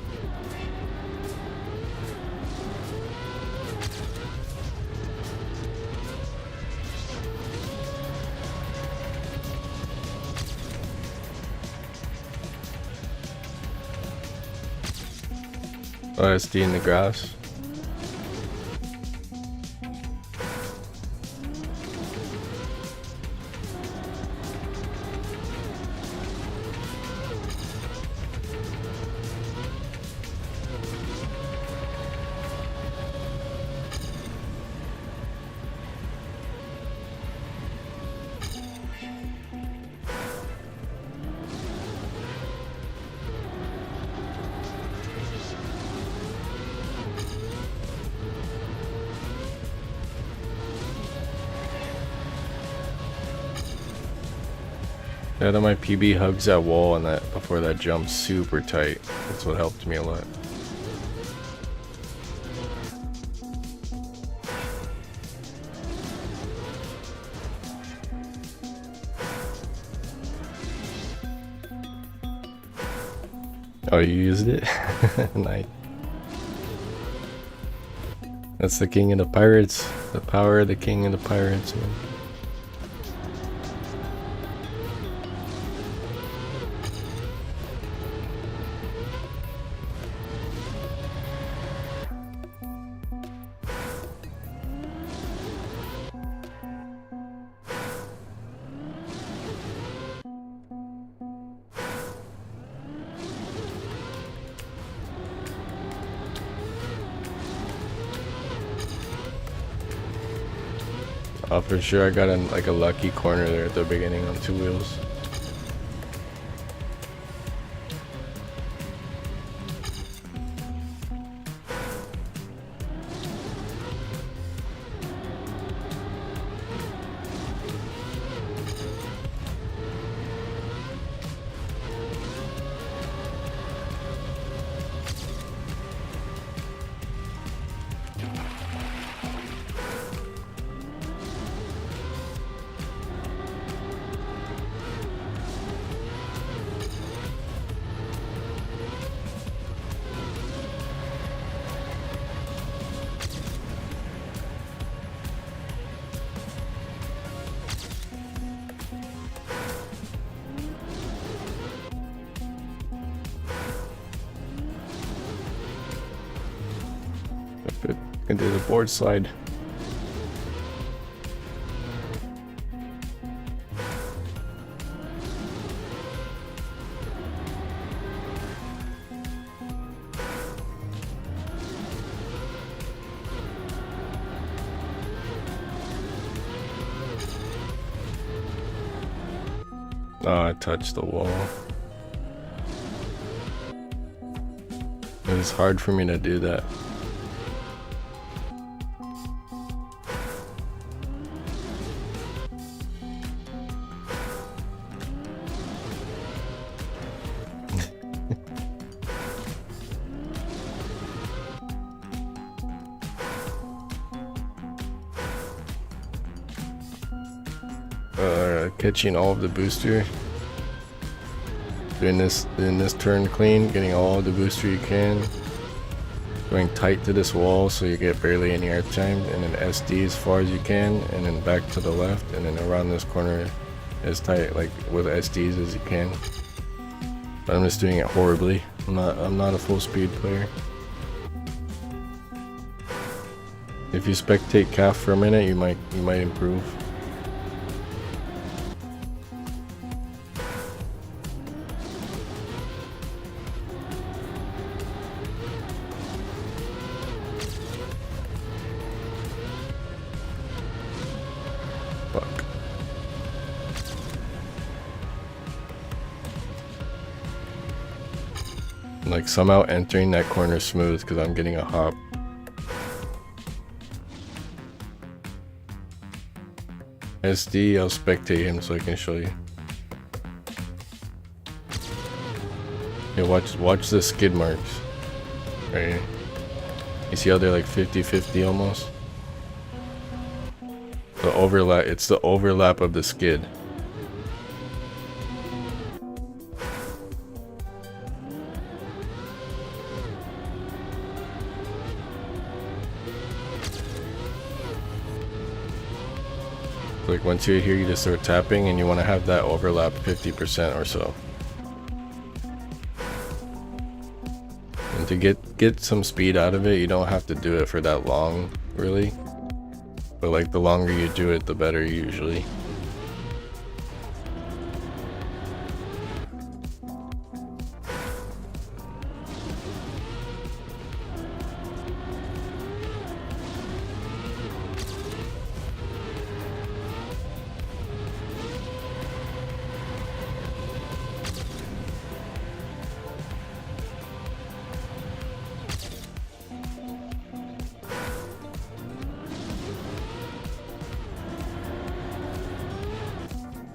A: SD in the grass. Yeah, that my PB hugs that wall and that before that jump super tight. That's what helped me a lot. Oh, you used it? Nice. That's the king of the pirates. The power of the king of the pirates, man. Oh, for sure, I got in like a lucky corner there at the beginning on 2 wheels. Can do the board slide. Oh, I touched the wall. It was hard for me to do that. Catching all of the booster, doing this turn clean, getting all of the booster you can, going tight to this wall so you get barely any air time, and then SD as far as you can, and then back to the left, and then around this corner as tight, like with SDs as you can. But I'm just doing it horribly. I'm not a full speed player. If you spectate calf for a minute, you might improve. Like somehow entering that corner smooth because I'm getting a hop. SD, I'll spectate him so I can show you. Yeah, watch the skid marks. Right here. You see how they're like 50-50 almost? The overlap, it's the overlap of the skid. Like once you're here, you just start tapping and you want to have that overlap 50% or so. And to get
B: get some speed out of it, you don't have to do it for that long, really. But like the longer you do it, the better usually.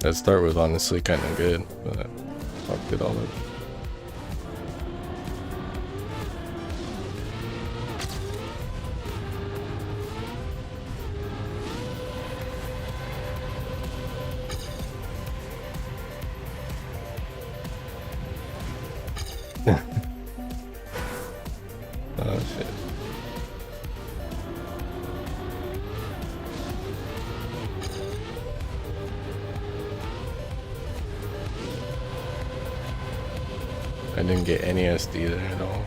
B: That start was honestly kind of good, but I fucked it all up. Oh shit. I didn't get any SD there at all.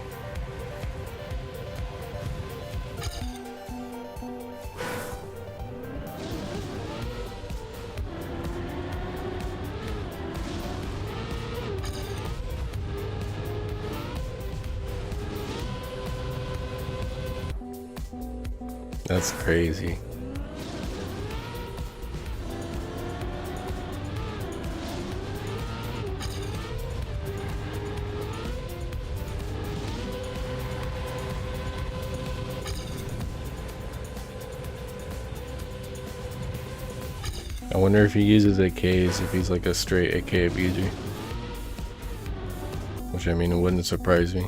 B: That's crazy. I wonder if he uses AKs, if he's like a straight AK abuser. Which, I mean, it wouldn't surprise me.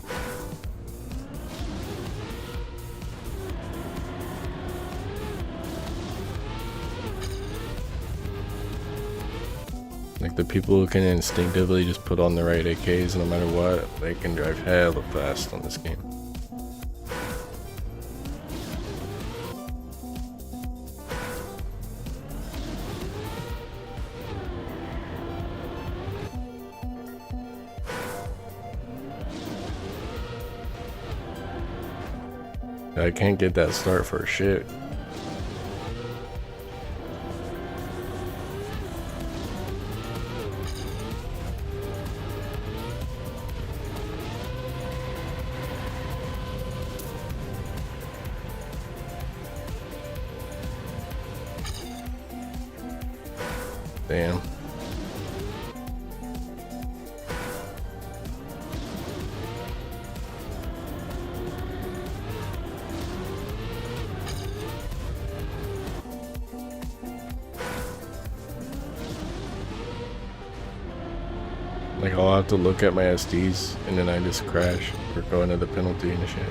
B: Like the people who can instinctively just put on the right AKs no matter what, they can drive hella fast on this game. I can't get that start for shit. Damn. Like I'll have to look at my SDs and then I just crash or go into the penalty and shit.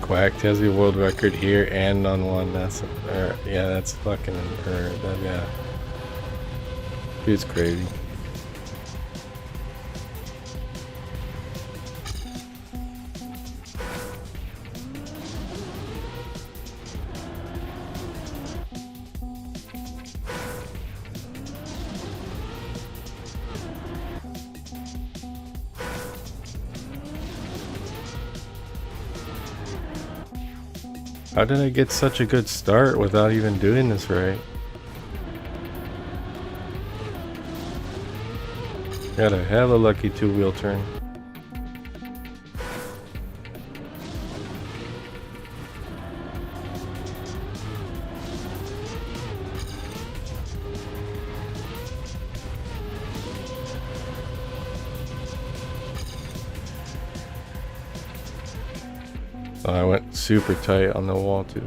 B: Quacked has the world record here and on one. That's yeah, that's fucking yeah. Dude's crazy. How did I get such a good start without even doing this right? Got a hella lucky two-wheel turn. Oh, I went super tight on the wall too.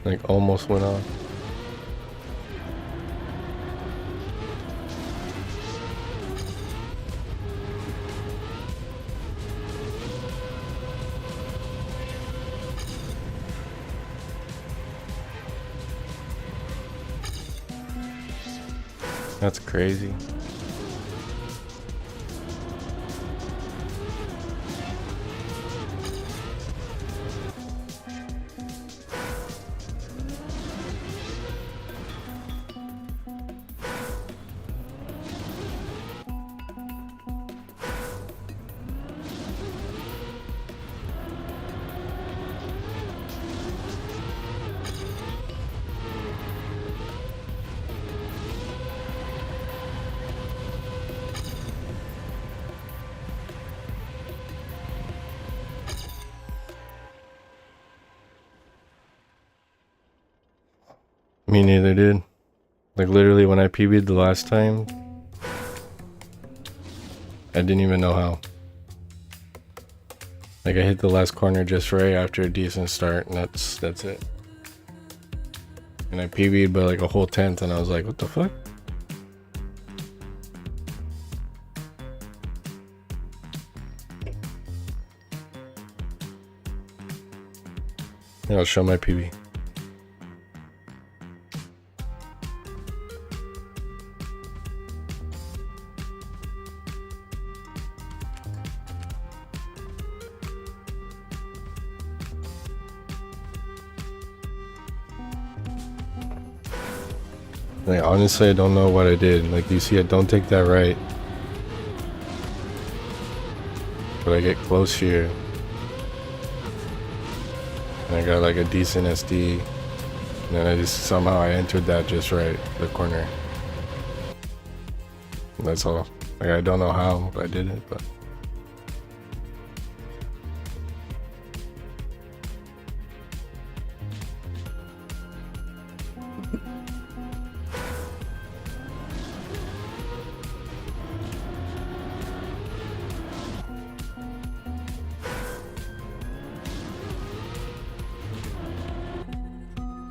B: Like almost went off. That's crazy. Me neither, dude. Like literally when I PB'd the last time, I didn't even know how. Like I hit the last corner just right after a decent start, and that's it. And I PB'd by like a whole tenth, and I was like, what the fuck? Yeah, I'll show my PB. Like honestly, I don't know what I did. Like you see, I don't take that right, but I get close here, and I got like a decent SD, and then I just somehow I entered that just right, the corner. That's all. Like I don't know how I did it, but.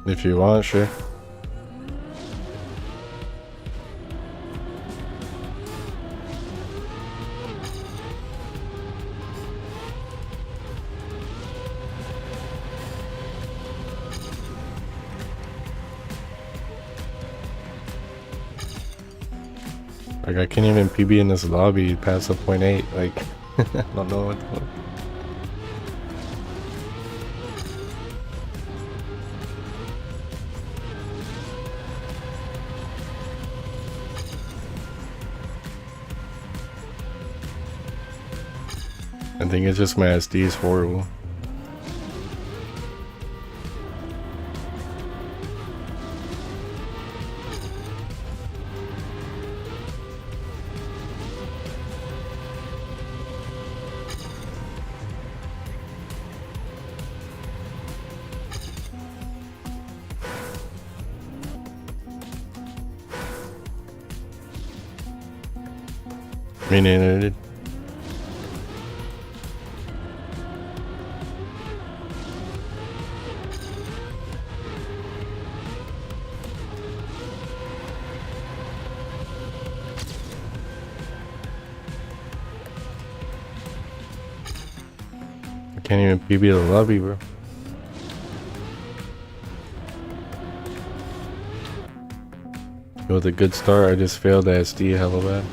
B: If you want, sure. Like I can't even PB in this lobby past the 0.8. Like I don't know what the fuck. I think it's just my SD is horrible. Me neither, dude. I can't even PB the lobby, bro. With a good start, I just failed the SD hella bad.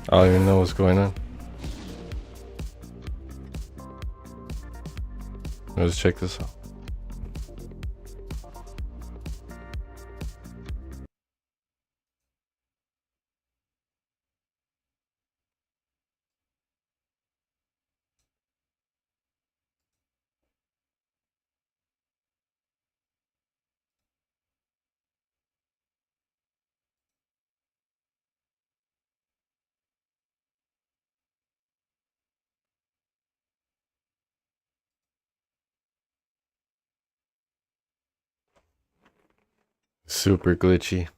B: I don't even know what's going on. Let's check this out.
A: super glitchy.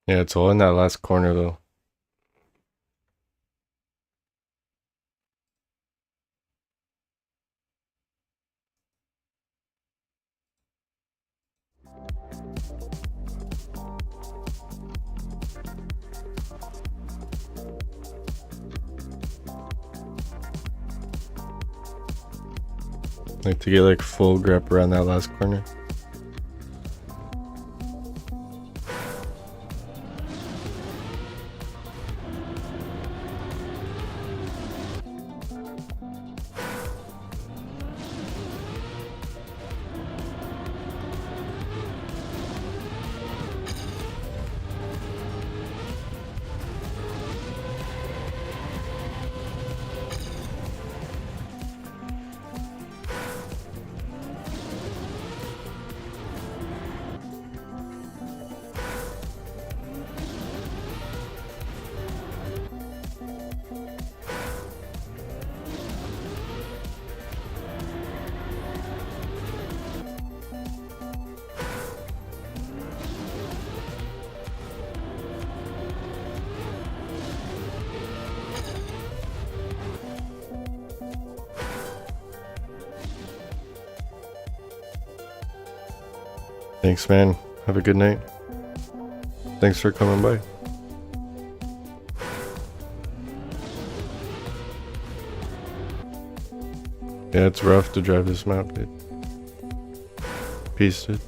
A: Yeah, it's all in that last corner though. Like to get like full grip around that last corner. Thanks, man. Have a good night. Thanks for coming by. Yeah, it's rough to drive this map, dude. Peace, dude.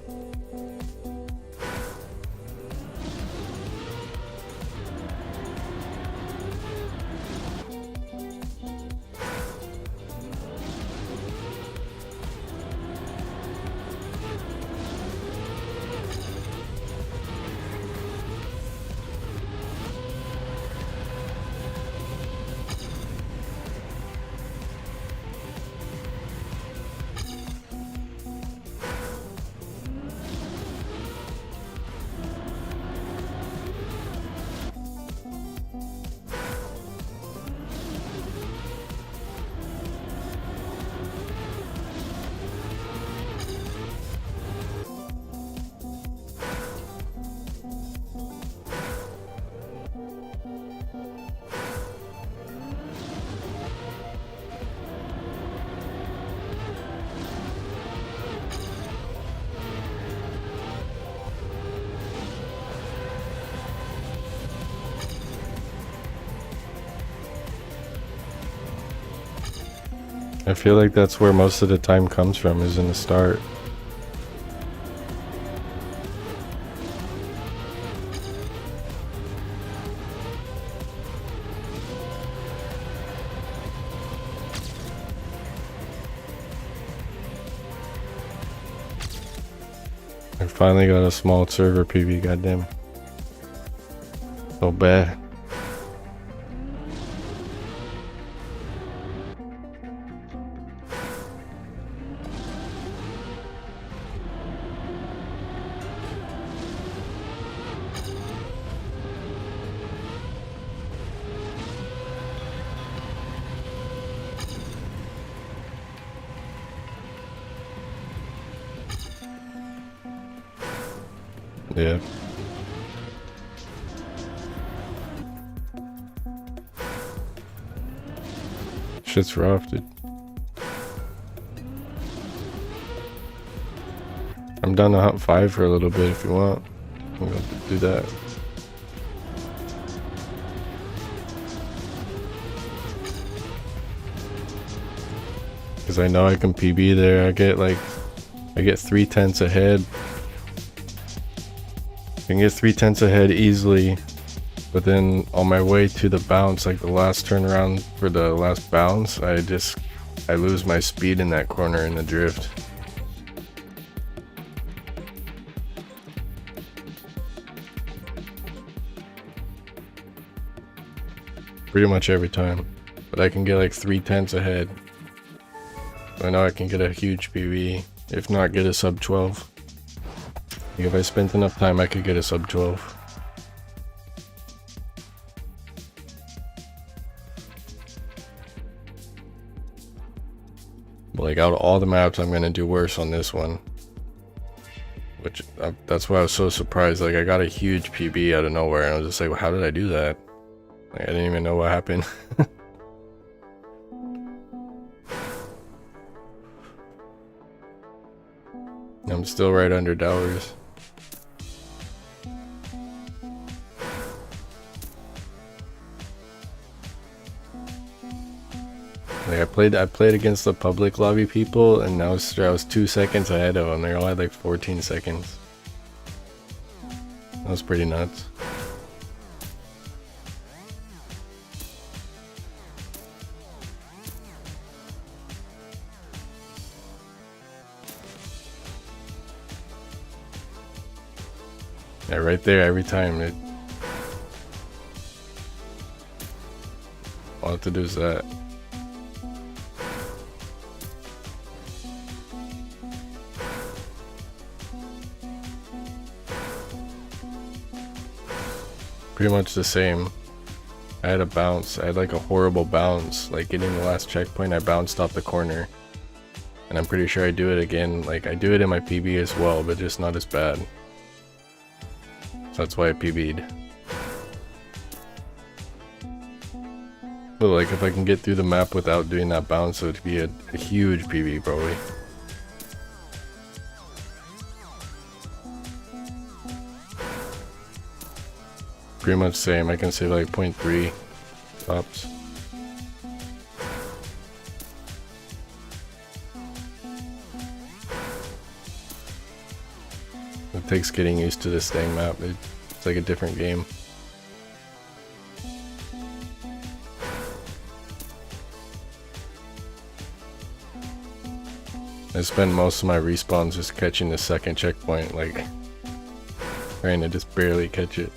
A: I feel like that's where most of the time comes from, is in the start. I finally got a small server PB, goddamn. So bad. Yeah. Shit's rough, dude. I'm down to hunt 5 for a little bit if you want. I'm gonna do that. Because I know I can PB there. I get 3/10 ahead. I can get 3/10 ahead easily. But then on my way to the bounce, like the last turnaround for the last bounce, I lose my speed in that corner in the drift.
B: pretty much every time. But I can get like 3/10 ahead. So I know I can get a huge PB, if not get a sub 12. Like if I spent enough time, I could get a sub 12. But like out of all the maps, I'm gonna do worse on this one. Which, that's why I was so surprised. Like I got a huge PB out of nowhere and I was just like, well, how did I do that? Like, I didn't even know what happened. I'm still right under Dowers. Like I played against the public lobby people, and I was 2 seconds ahead of them. They all had like 14 seconds. That was pretty nuts. Yeah, right there, every time it. All I have to do is that. Pretty much the same. I had a bounce. I had like a horrible bounce. Like getting the last checkpoint, I bounced off the corner. And I'm pretty sure I do it again. Like I do it in my PB as well, but just not as bad. So that's why I PB'd. But like if I can get through the map without doing that bounce, it would be a huge PB probably. Pretty much same. I can save like 0.3 tops. It takes getting used to this dang map. It's like a different game. I spend most of my respawns just catching the second checkpoint, like trying to just barely catch it.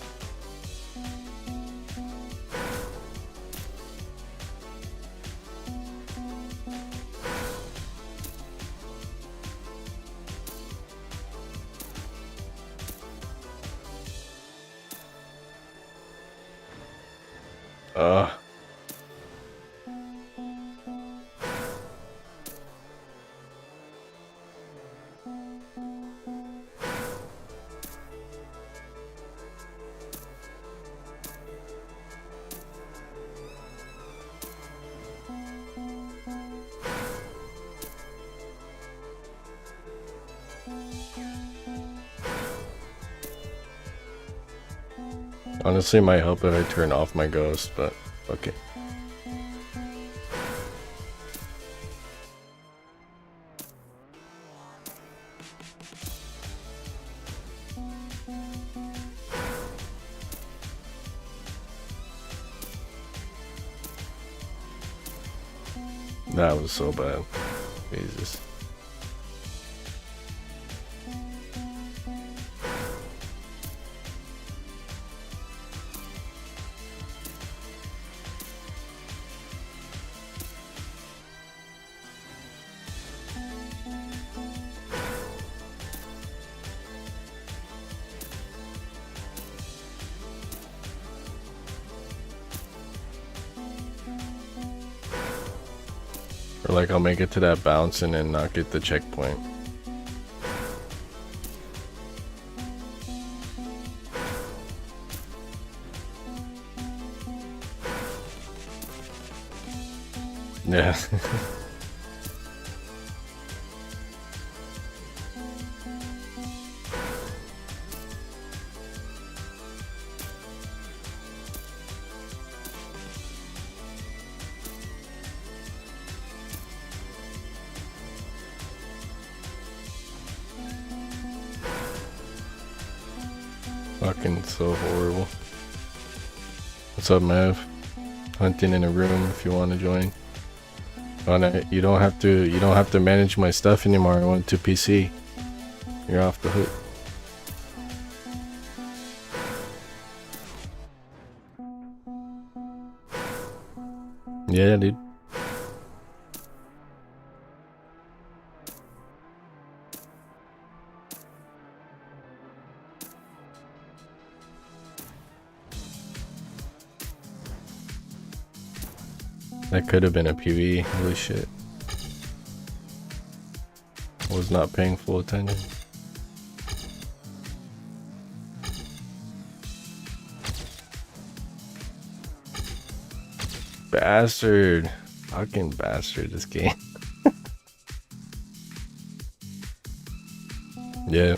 B: Honestly, it might help if I turn off my ghost, but okay. That was so bad. Jesus. Or like I'll make it to that bounce and then not get the checkpoint. Yeah. Fucking so horrible. What's up, Mav? Hunting in a room if you want to join. You don't have to manage my stuff anymore. I went to PC. You're off the hook. Yeah, dude. That could have been a PV. Holy shit. Was not paying full attention. Bastard. Fucking bastard, this game. Yeah.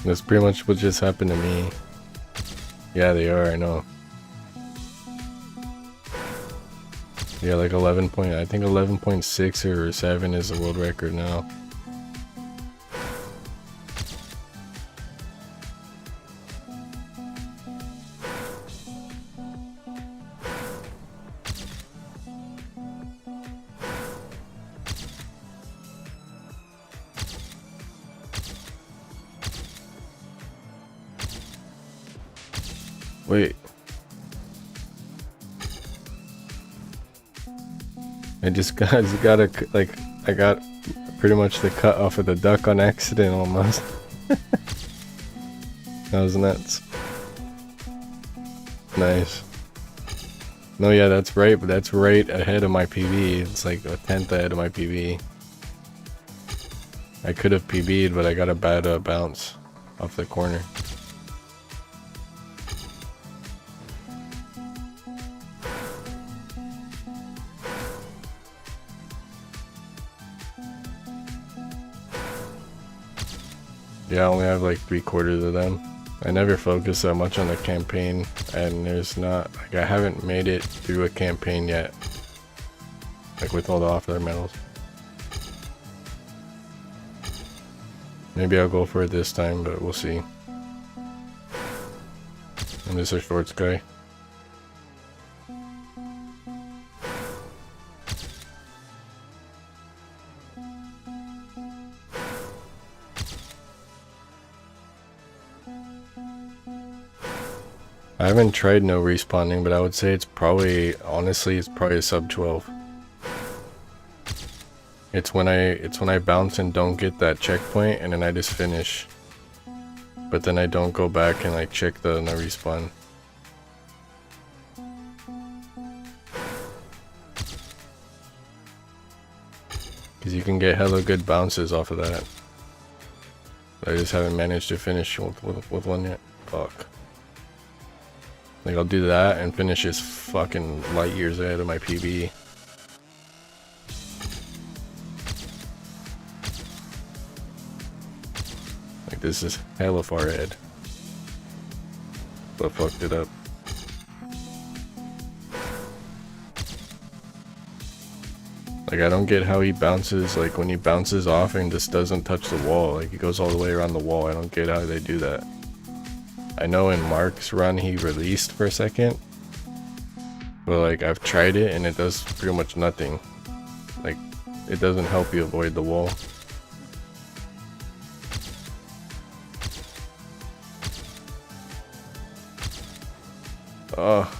B: That's pretty much what just happened to me. Yeah, they are, I know. Yeah, like 11 point, I think 11.6 or 7 is the world record now. Wait. I just got a, like, I got pretty much the cut off of the duck on accident almost. That was nuts. Nice. No, yeah, that's right, but that's right ahead of my PB. It's like a 10th ahead of my PB. I could have PB'd, but I got a bad bounce off the corner. Yeah, I only have like 3/4 of them. I never focus that much on the campaign, and there's not, like, I haven't made it through a campaign yet. Like with all the off-their medals. Maybe I'll go for it this time, but we'll see. I'm just a shorts guy. I haven't tried no respawning, but I would say it's probably, honestly, it's probably a sub 12. It's when I bounce and don't get that checkpoint, and then I just finish. But then I don't go back and like check the no respawn. Cause you can get hella good bounces off of that. I just haven't managed to finish with one yet. Fuck. Like, I'll do that and finish this fucking light years ahead of my PB. Like, this is hella far ahead. But fucked it up. Like, I don't get how he bounces, like, when he bounces off and just doesn't touch the wall. Like, he goes all the way around the wall. I don't get how they do that. I know in Mark's run he released for a second, but like I've tried it and it does pretty much nothing. Like, it doesn't help you avoid the wall. Oh.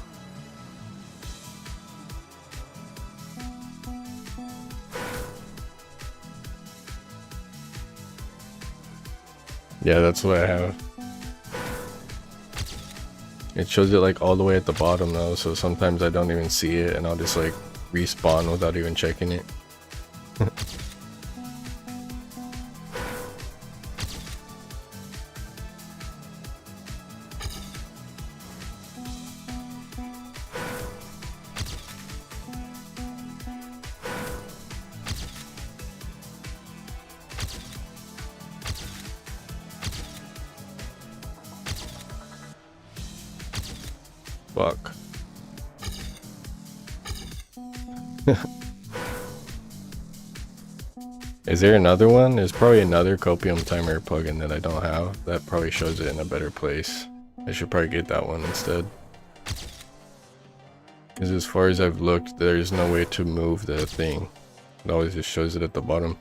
B: Yeah, that's what I have. It shows it like all the way at the bottom though, so sometimes I don't even see it and I'll just like respawn without even checking it. Fuck. Is there another one? There's probably another copium timer plugin that I don't have. That probably shows it in a better place. I should probably get that one instead. Because as far as I've looked, there's no way to move the thing. It always just shows it at the bottom.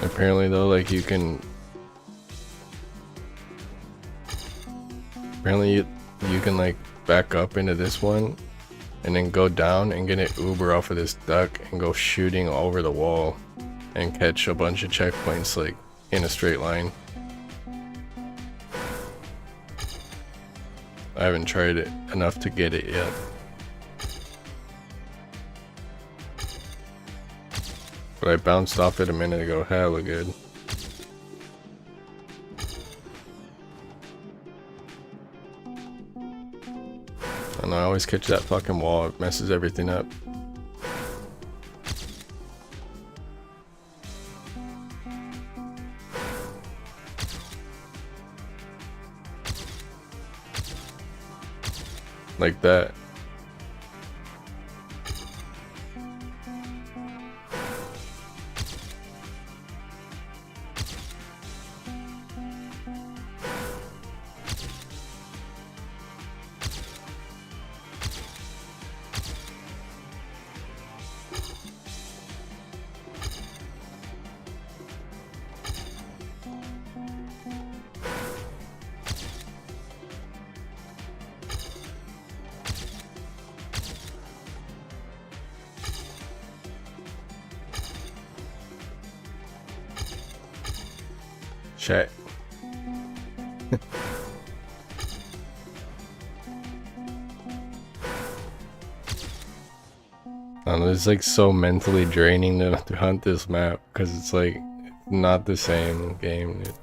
B: Apparently though, like you can. Apparently you can like back up into this one, and then go down and get an Uber off of this duck and go shooting over the wall, and catch a bunch of checkpoints like in a straight line. I haven't tried it enough to get it yet. But I bounced off it a minute ago, hella good. And I always catch that fucking wall, it messes everything up. Like that. Shit. It's like so mentally draining to hunt this map because it's like not the same game, dude.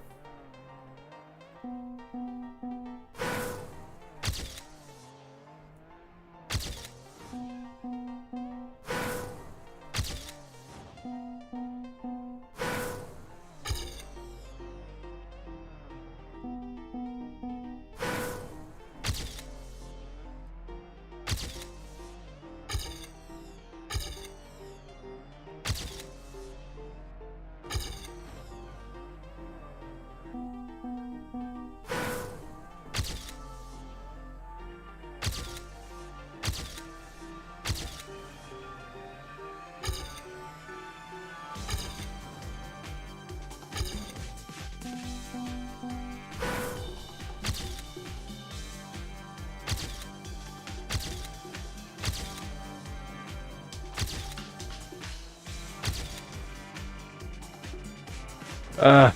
B: Ah.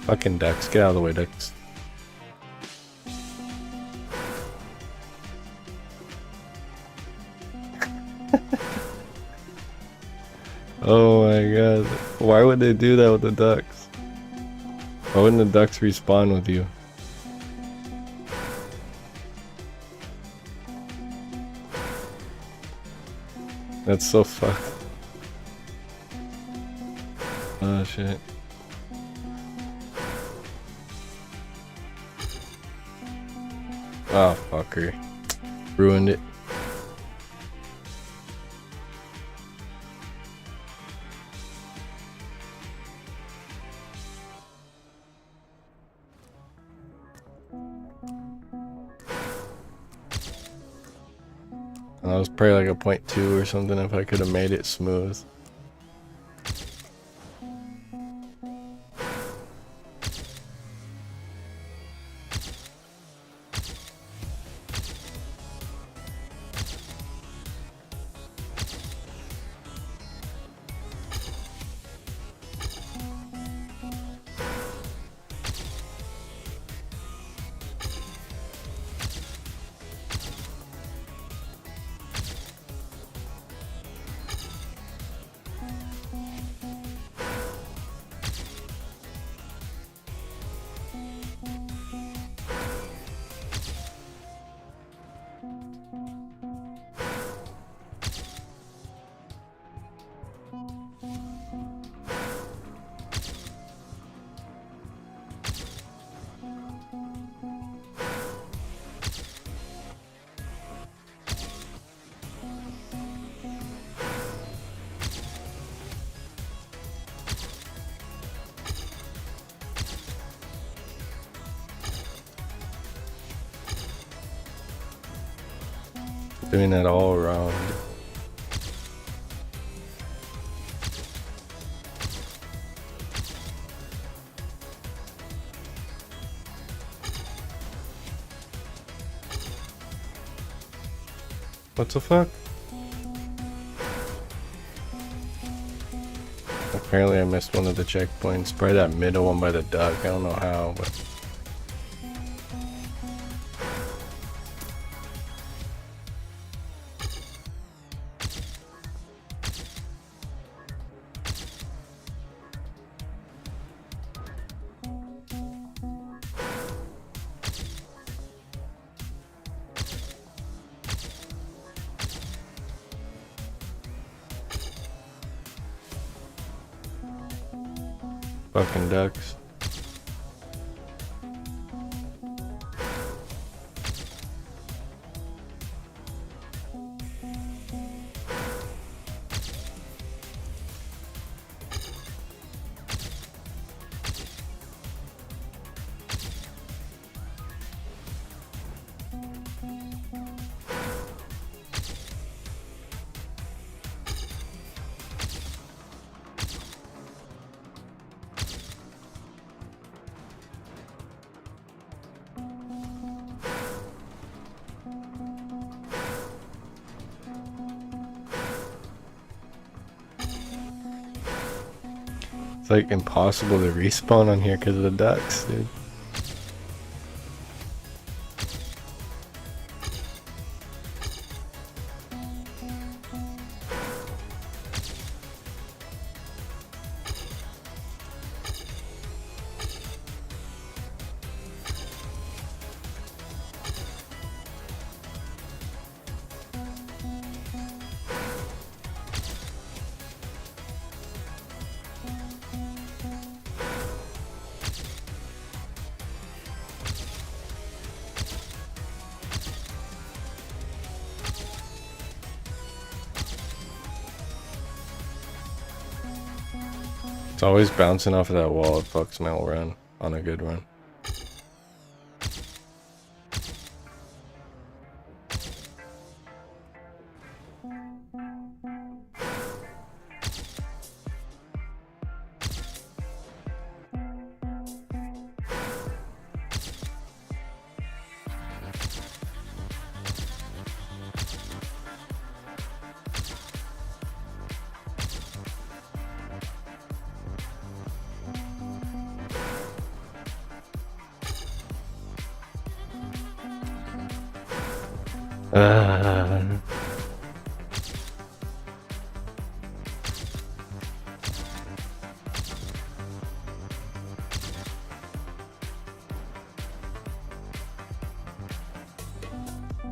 B: Fucking ducks, get out of the way, ducks. Oh my god. Why would they do that with the ducks? Why wouldn't the ducks respawn with you? That's so fucked. Oh shit. Oh fucker. Ruined it. That was probably like a 0.2 or something if I could have made it smooth. Doing that all around. What the fuck? Apparently I missed one of the checkpoints. Probably that middle one by the duck. I don't know how, but... Fucking ducks. It's like impossible to respawn on here because of the ducks, dude. It's always bouncing off of that wall. It fucks my run on a good run.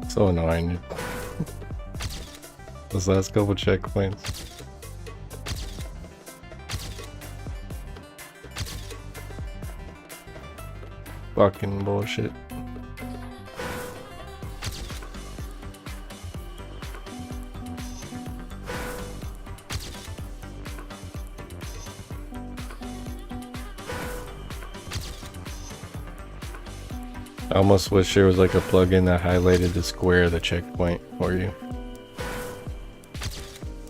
B: So annoying. Those last couple checkpoints. Fucking bullshit. I almost wish there was like a plugin that highlighted the square of the checkpoint for you.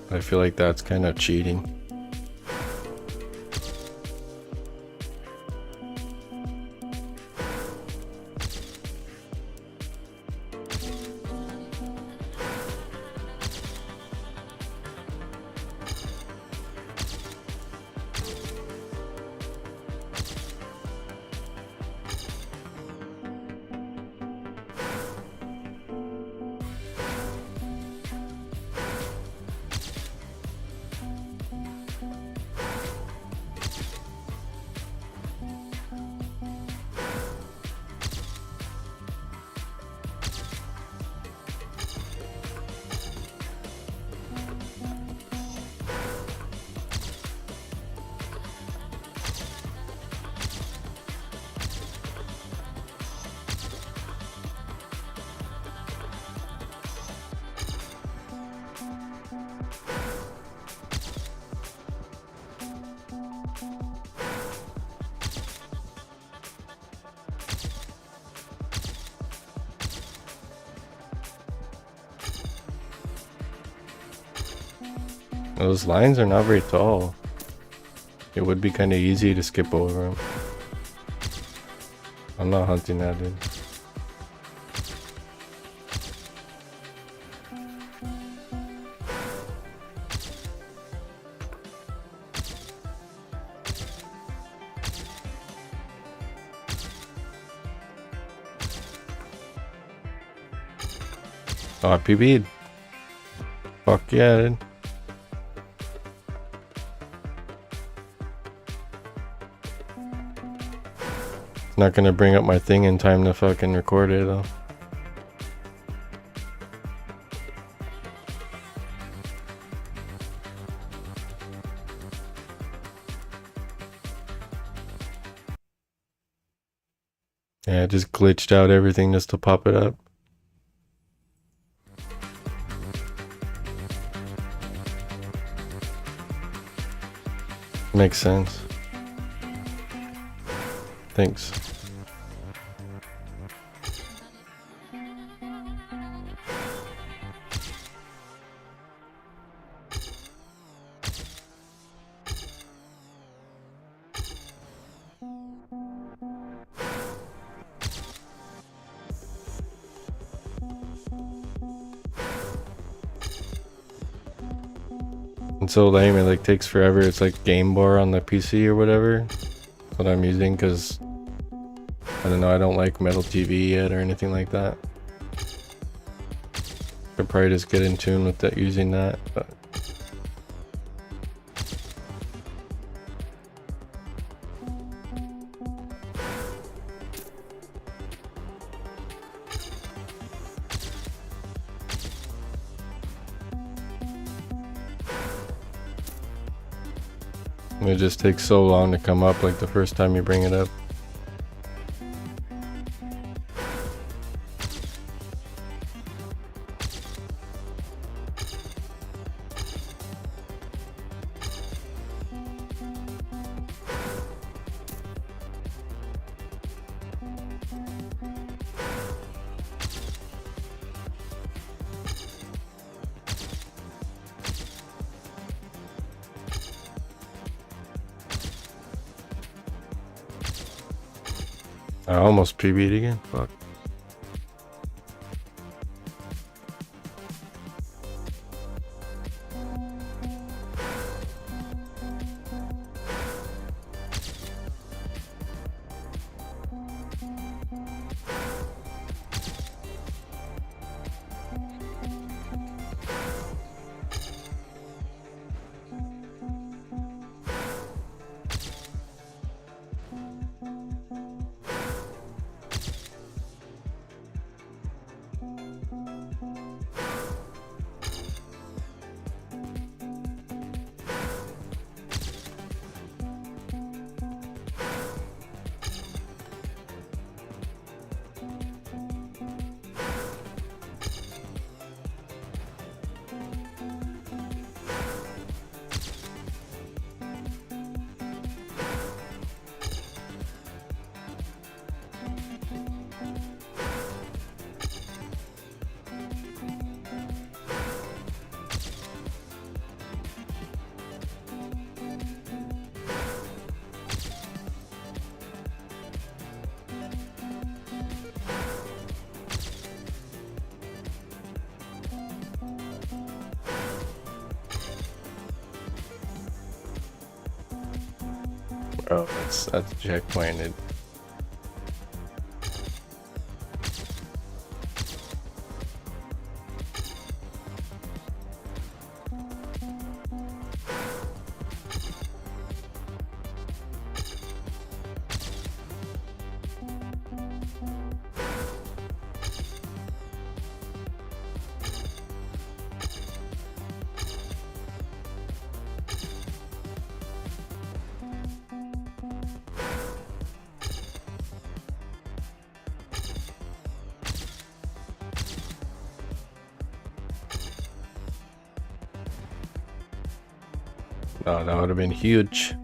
B: I feel like that's kind of cheating. Those lines are not very tall. It would be kind of easy to skip over them. I'm not hunting that, dude. Oh, I PB'd. Fuck yeah, dude. It's not gonna bring up my thing in time to fucking record it though. Yeah, it just glitched out everything just to pop it up. Makes sense. Thanks. It's so lame, it like takes forever. It's like Game Bar on the PC or whatever. That's what I'm using because I don't know, I don't like Metal TV yet or anything like that. Could probably just get in tune with that using that, but it just takes so long to come up like the first time you bring it up. I almost PB'd again. Fuck. Oh, that's checkpointed. Oh, that would have been huge.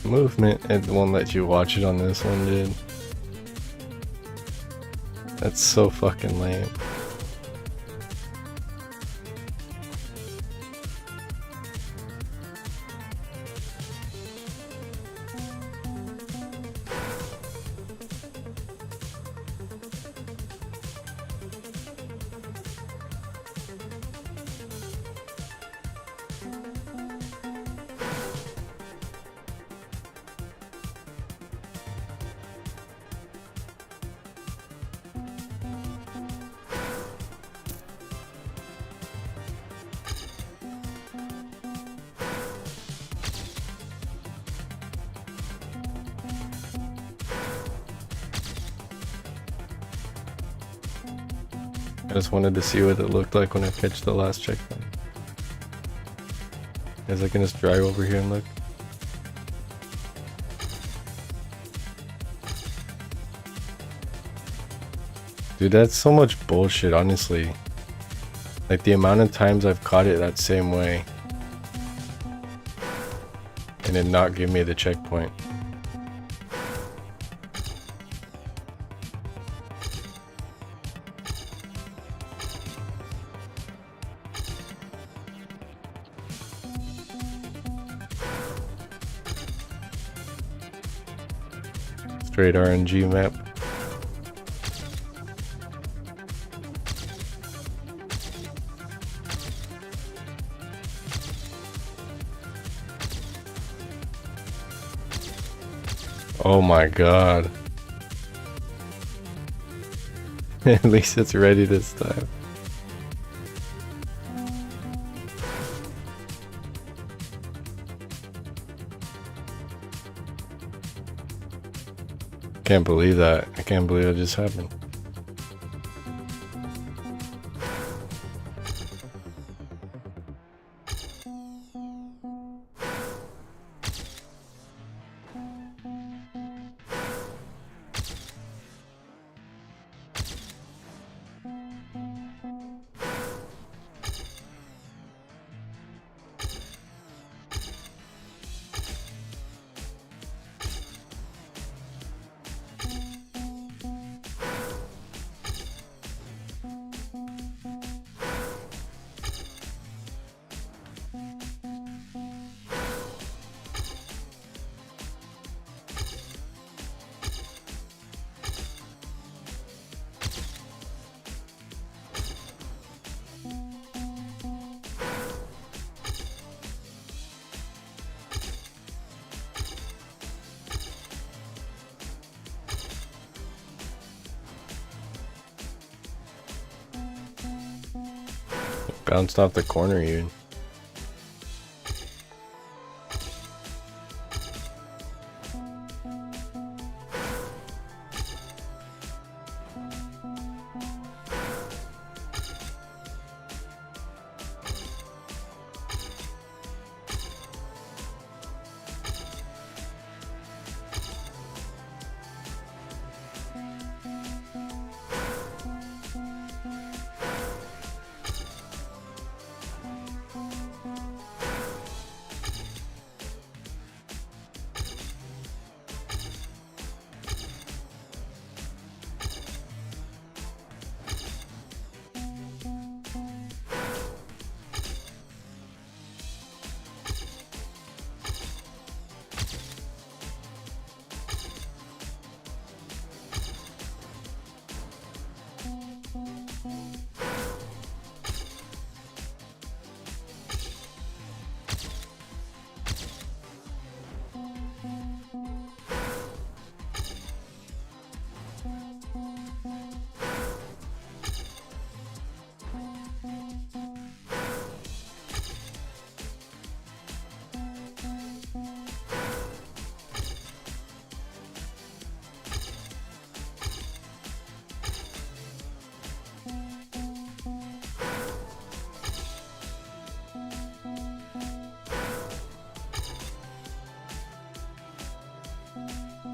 B: movement. It won't let you watch it on this one, dude. That's so fucking lame. I just wanted to see what it looked like when I catch the last checkpoint. Guys, I can just drive over here and look. Dude, that's so much bullshit, honestly. Like, the amount of times I've caught it that same way and it not give me the checkpoint. Straight RNG map. Oh my god. At least it's ready this time. Can't believe that. I can't believe it just happened. Bounced off the corner here.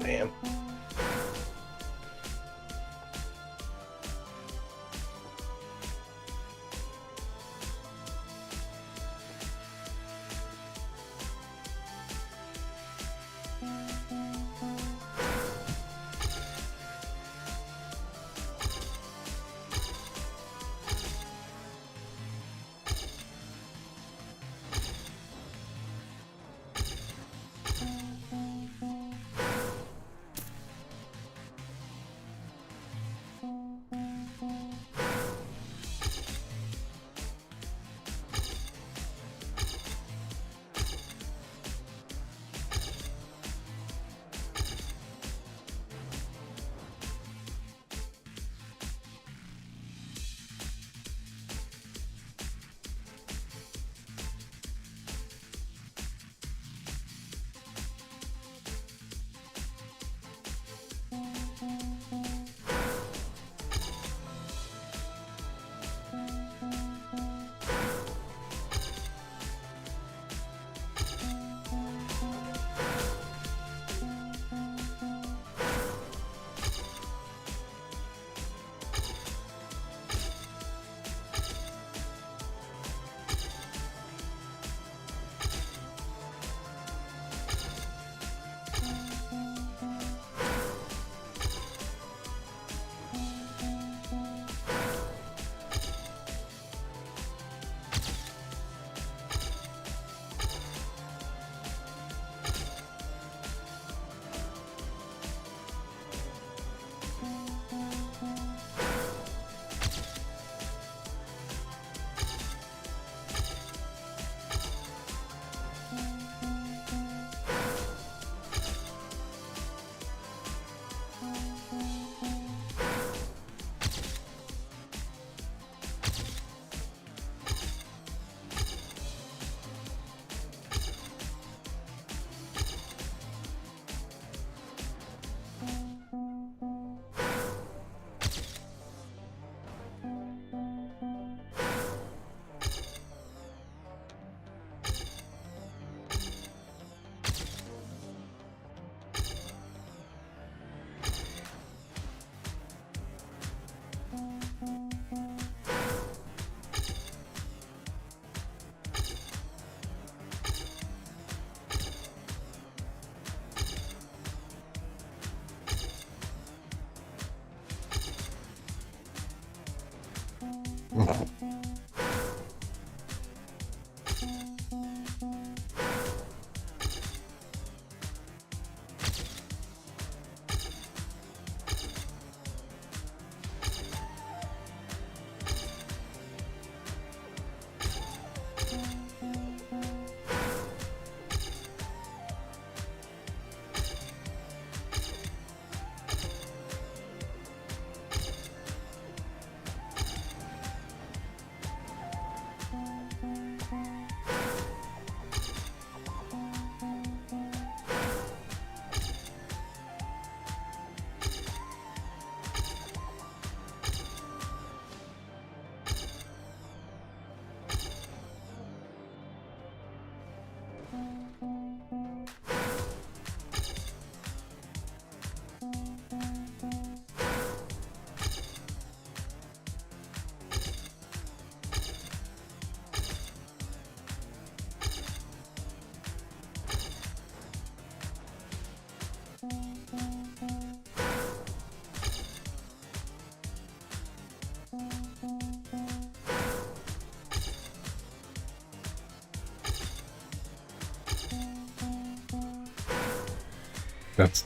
B: Damn.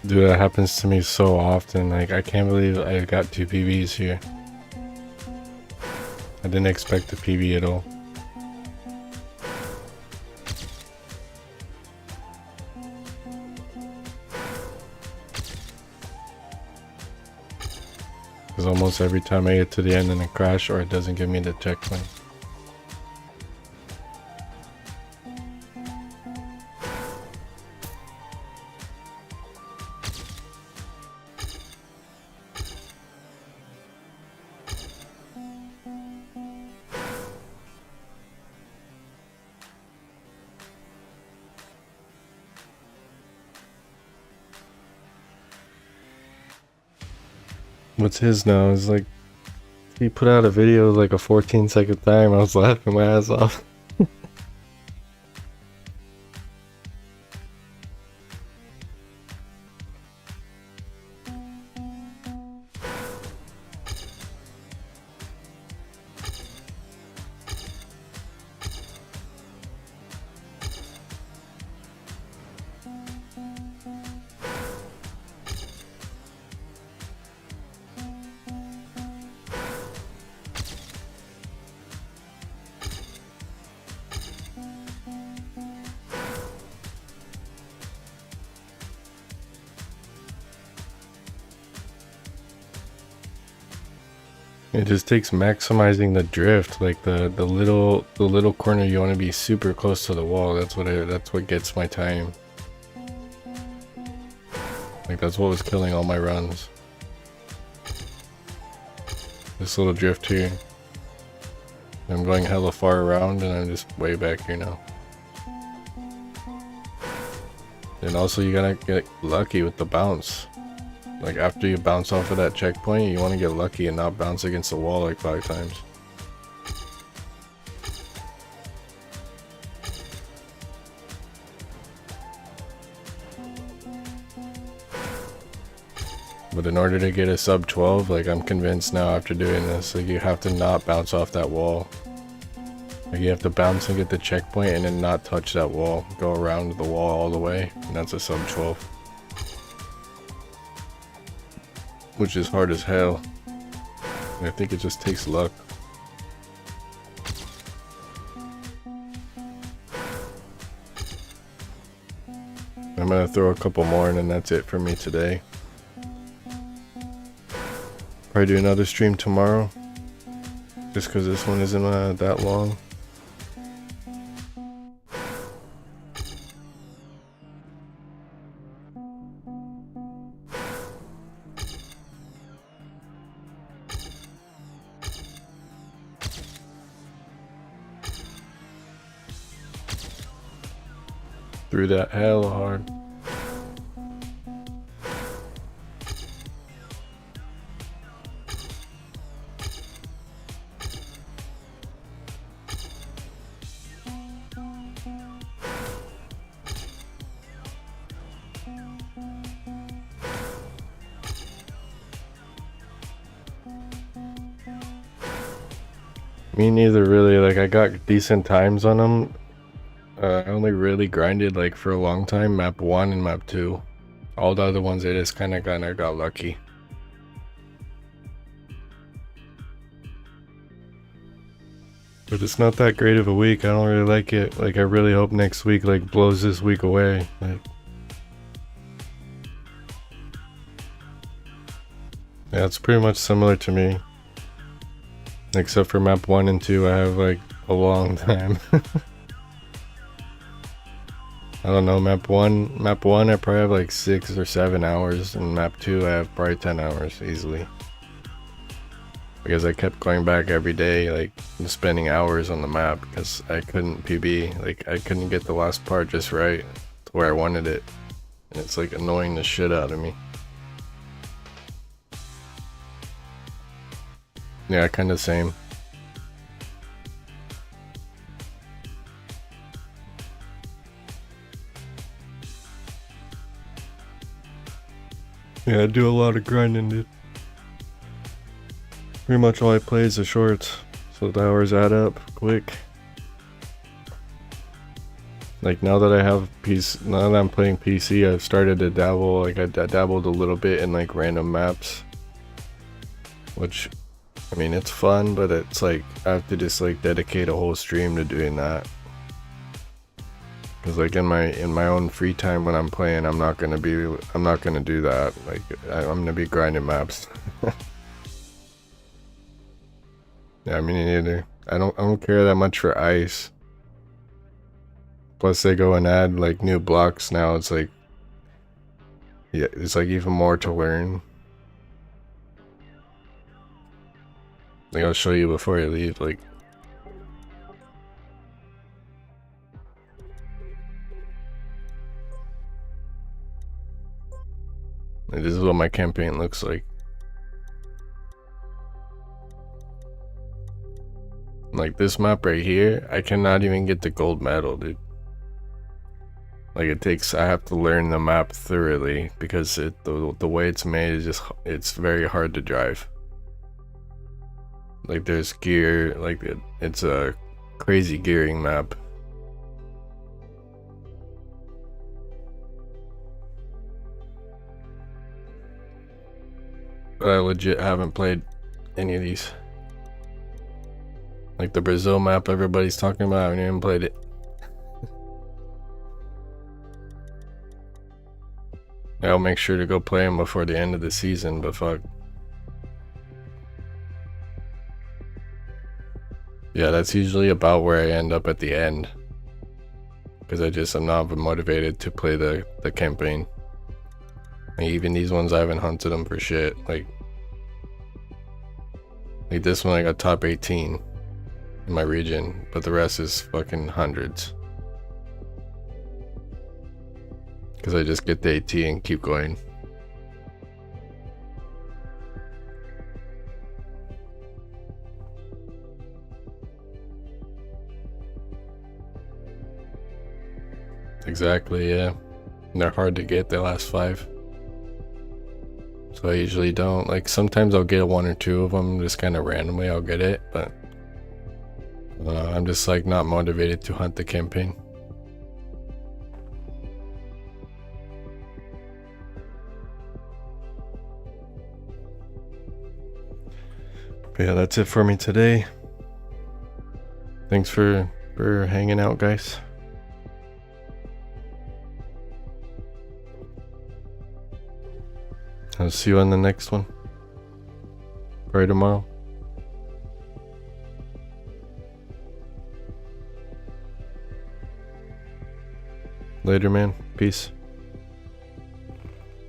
B: Dude, that happens to me so often. Like, I can't believe I got 2 PBs here. I didn't expect a PB at all. Because almost every time I get to the end and it crash, or it doesn't give me the checkpoint. What's his now? It's like, he put out a video like a 14-second time. I was laughing my ass off. It just takes maximizing the drift, like the little corner you want to be super close to the wall. That's what gets my time. Like, that's what was killing all my runs. This little drift here. I'm going hella far around and I'm just way back here now. And also you gotta get lucky with the bounce. Like, after you bounce off of that checkpoint, you want to get lucky and not bounce against the wall like 5 times. But in order to get a sub 12, like, I'm convinced now after doing this, like, you have to not bounce off that wall. Like, you have to bounce and get the checkpoint and then not touch that wall. Go around the wall all the way, and that's a sub 12. Which is hard as hell. And I think it just takes luck. I'm gonna throw a couple more and then that's it for me today. Probably do another stream tomorrow. Just because this one isn't that long. Threw that hell hard. Me neither, really. Like, I got decent times on them. I only really grinded, like, for a long time, map 1 and map 2. All the other ones, I just kind of got lucky. But it's not that great of a week. I don't really like it. Like, I really hope next week, like, blows this week away. Like, yeah, it's pretty much similar to me. Except for map 1 and 2, I have, like, a long time. I don't know, map 1, I probably have, like, 6 or 7 hours. And map 2, I have probably 10 hours, easily. Because I kept going back every day, like, spending hours on the map. Because I couldn't PB, like, I couldn't get the last part just right to where I wanted it. And it's, like, annoying the shit out of me. Yeah, kind of same. Yeah, I do a lot of grinding, dude. Pretty much all I play is the shorts, so the hours add up quick. Like, now that I have now that I'm playing PC, I've started to dabble. Like, I dabbled a little bit in, like, random maps, which, I mean, it's fun, but it's like I have to just, like, dedicate a whole stream to doing that. Cause, like, in my own free time when I'm playing, I'm not gonna do that. Like, I'm gonna be grinding maps. Yeah, I mean, neither. I don't care that much for ice. Plus, they go and add, like, new blocks now. It's like, yeah, it's like even more to learn. Like, I'll show you before I leave. Like, this is what my campaign looks like. Like, this map right here, I cannot even get the gold medal, dude. Like, I have to learn the map thoroughly because the way it's made is just, it's very hard to drive. Like, there's gear, like, it's a crazy gearing map. But I legit haven't played any of these. Like, the Brazil map everybody's talking about, I haven't even played it. I'll make sure to go play them before the end of the season, but fuck. Yeah, that's usually about where I end up at the end. Because I'm not motivated to play the campaign. Like, even these ones, I haven't hunted them for shit. Like this one, I got top 18 in my region, but the rest is fucking hundreds. Because I just get the AT and keep going. Exactly, yeah. And they're hard to get, the last 5. So I usually don't. Like, sometimes I'll get 1 or 2 of them, just kind of randomly I'll get it, but I'm just, like, not motivated to hunt the campaign. But yeah, that's it for me today. Thanks for hanging out, guys. I'll see you on the next one. Probably tomorrow. Later, man. Peace.